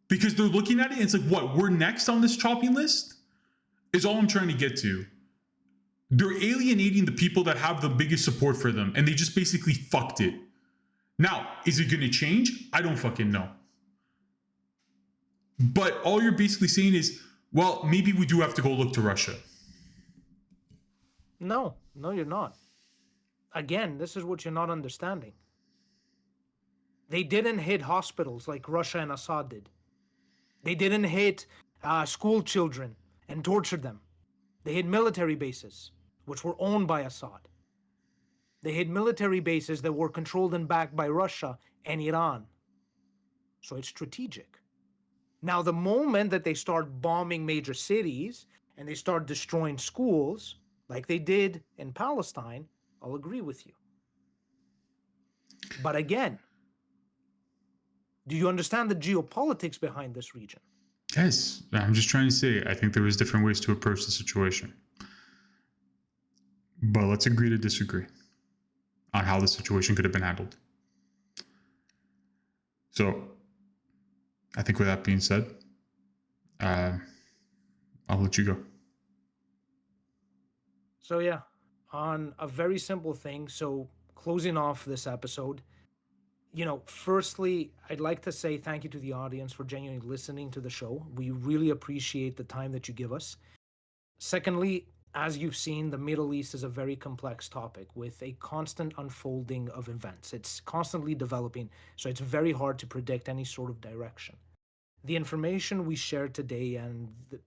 Speaker 3: Because they're looking at it and it's like, what, we're next on this chopping list? Is all I'm trying to get to. They're alienating the people that have the biggest support for them, and they just basically fucked it. Now, is it going to change? I don't fucking know. But all you're basically saying is, well, maybe we do have to go look to Russia.
Speaker 1: No, you're not. Again, this is what you're not understanding. They didn't hit hospitals like Russia and Assad did. They didn't hit school children and torture them. They hit military bases, which were owned by Assad. They hit military bases that were controlled and backed by Russia and Iran. So it's strategic. Now, the moment that they start bombing major cities and they start destroying schools, like they did in Palestine, I'll agree with you. But again, do you understand the geopolitics behind this region?
Speaker 3: Yes, I'm just trying to say, I think there was different ways to approach the situation. But let's agree to disagree on how the situation could have been handled. So, I think with that being said, I'll let you go.
Speaker 1: So yeah, on a very simple thing, so closing off this episode, firstly, I'd like to say thank you to the audience for genuinely listening to the show. We really appreciate the time that you give us. Secondly, as you've seen, the Middle East is a very complex topic with a constant unfolding of events. It's constantly developing, so it's very hard to predict any sort of direction. The information we shared today,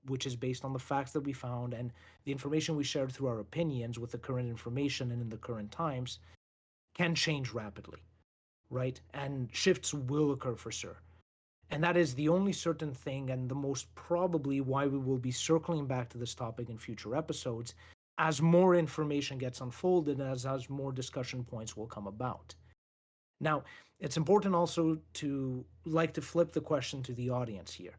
Speaker 1: which is based on the facts that we found, and the information we shared through our opinions with the current information and in the current times, can change rapidly, right? And shifts will occur for sure. And that is the only certain thing, and the most probably why we will be circling back to this topic in future episodes as more information gets unfolded and as more discussion points will come about. Now, it's important also to flip the question to the audience here.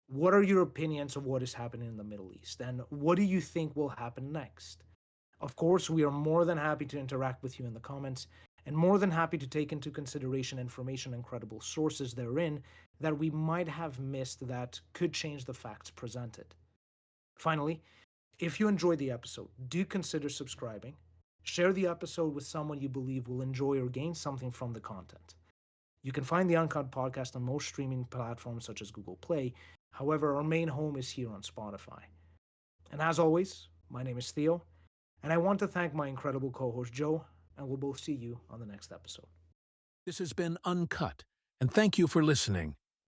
Speaker 1: What are your opinions of what is happening in the Middle East, and what do you think will happen next? Of course, we are more than happy to interact with you in the comments, and more than happy to take into consideration information and credible sources therein that we might have missed that could change the facts presented. Finally, if you enjoyed the episode, do consider subscribing. Share the episode with someone you believe will enjoy or gain something from the content. You can find the Uncut podcast on most streaming platforms such as Google Play. However, our main home is here on Spotify. And as always, my name is Theo, and I want to thank my incredible co-host Joe, and we'll both see you on the next episode.
Speaker 2: This has been Uncut, and thank you for listening.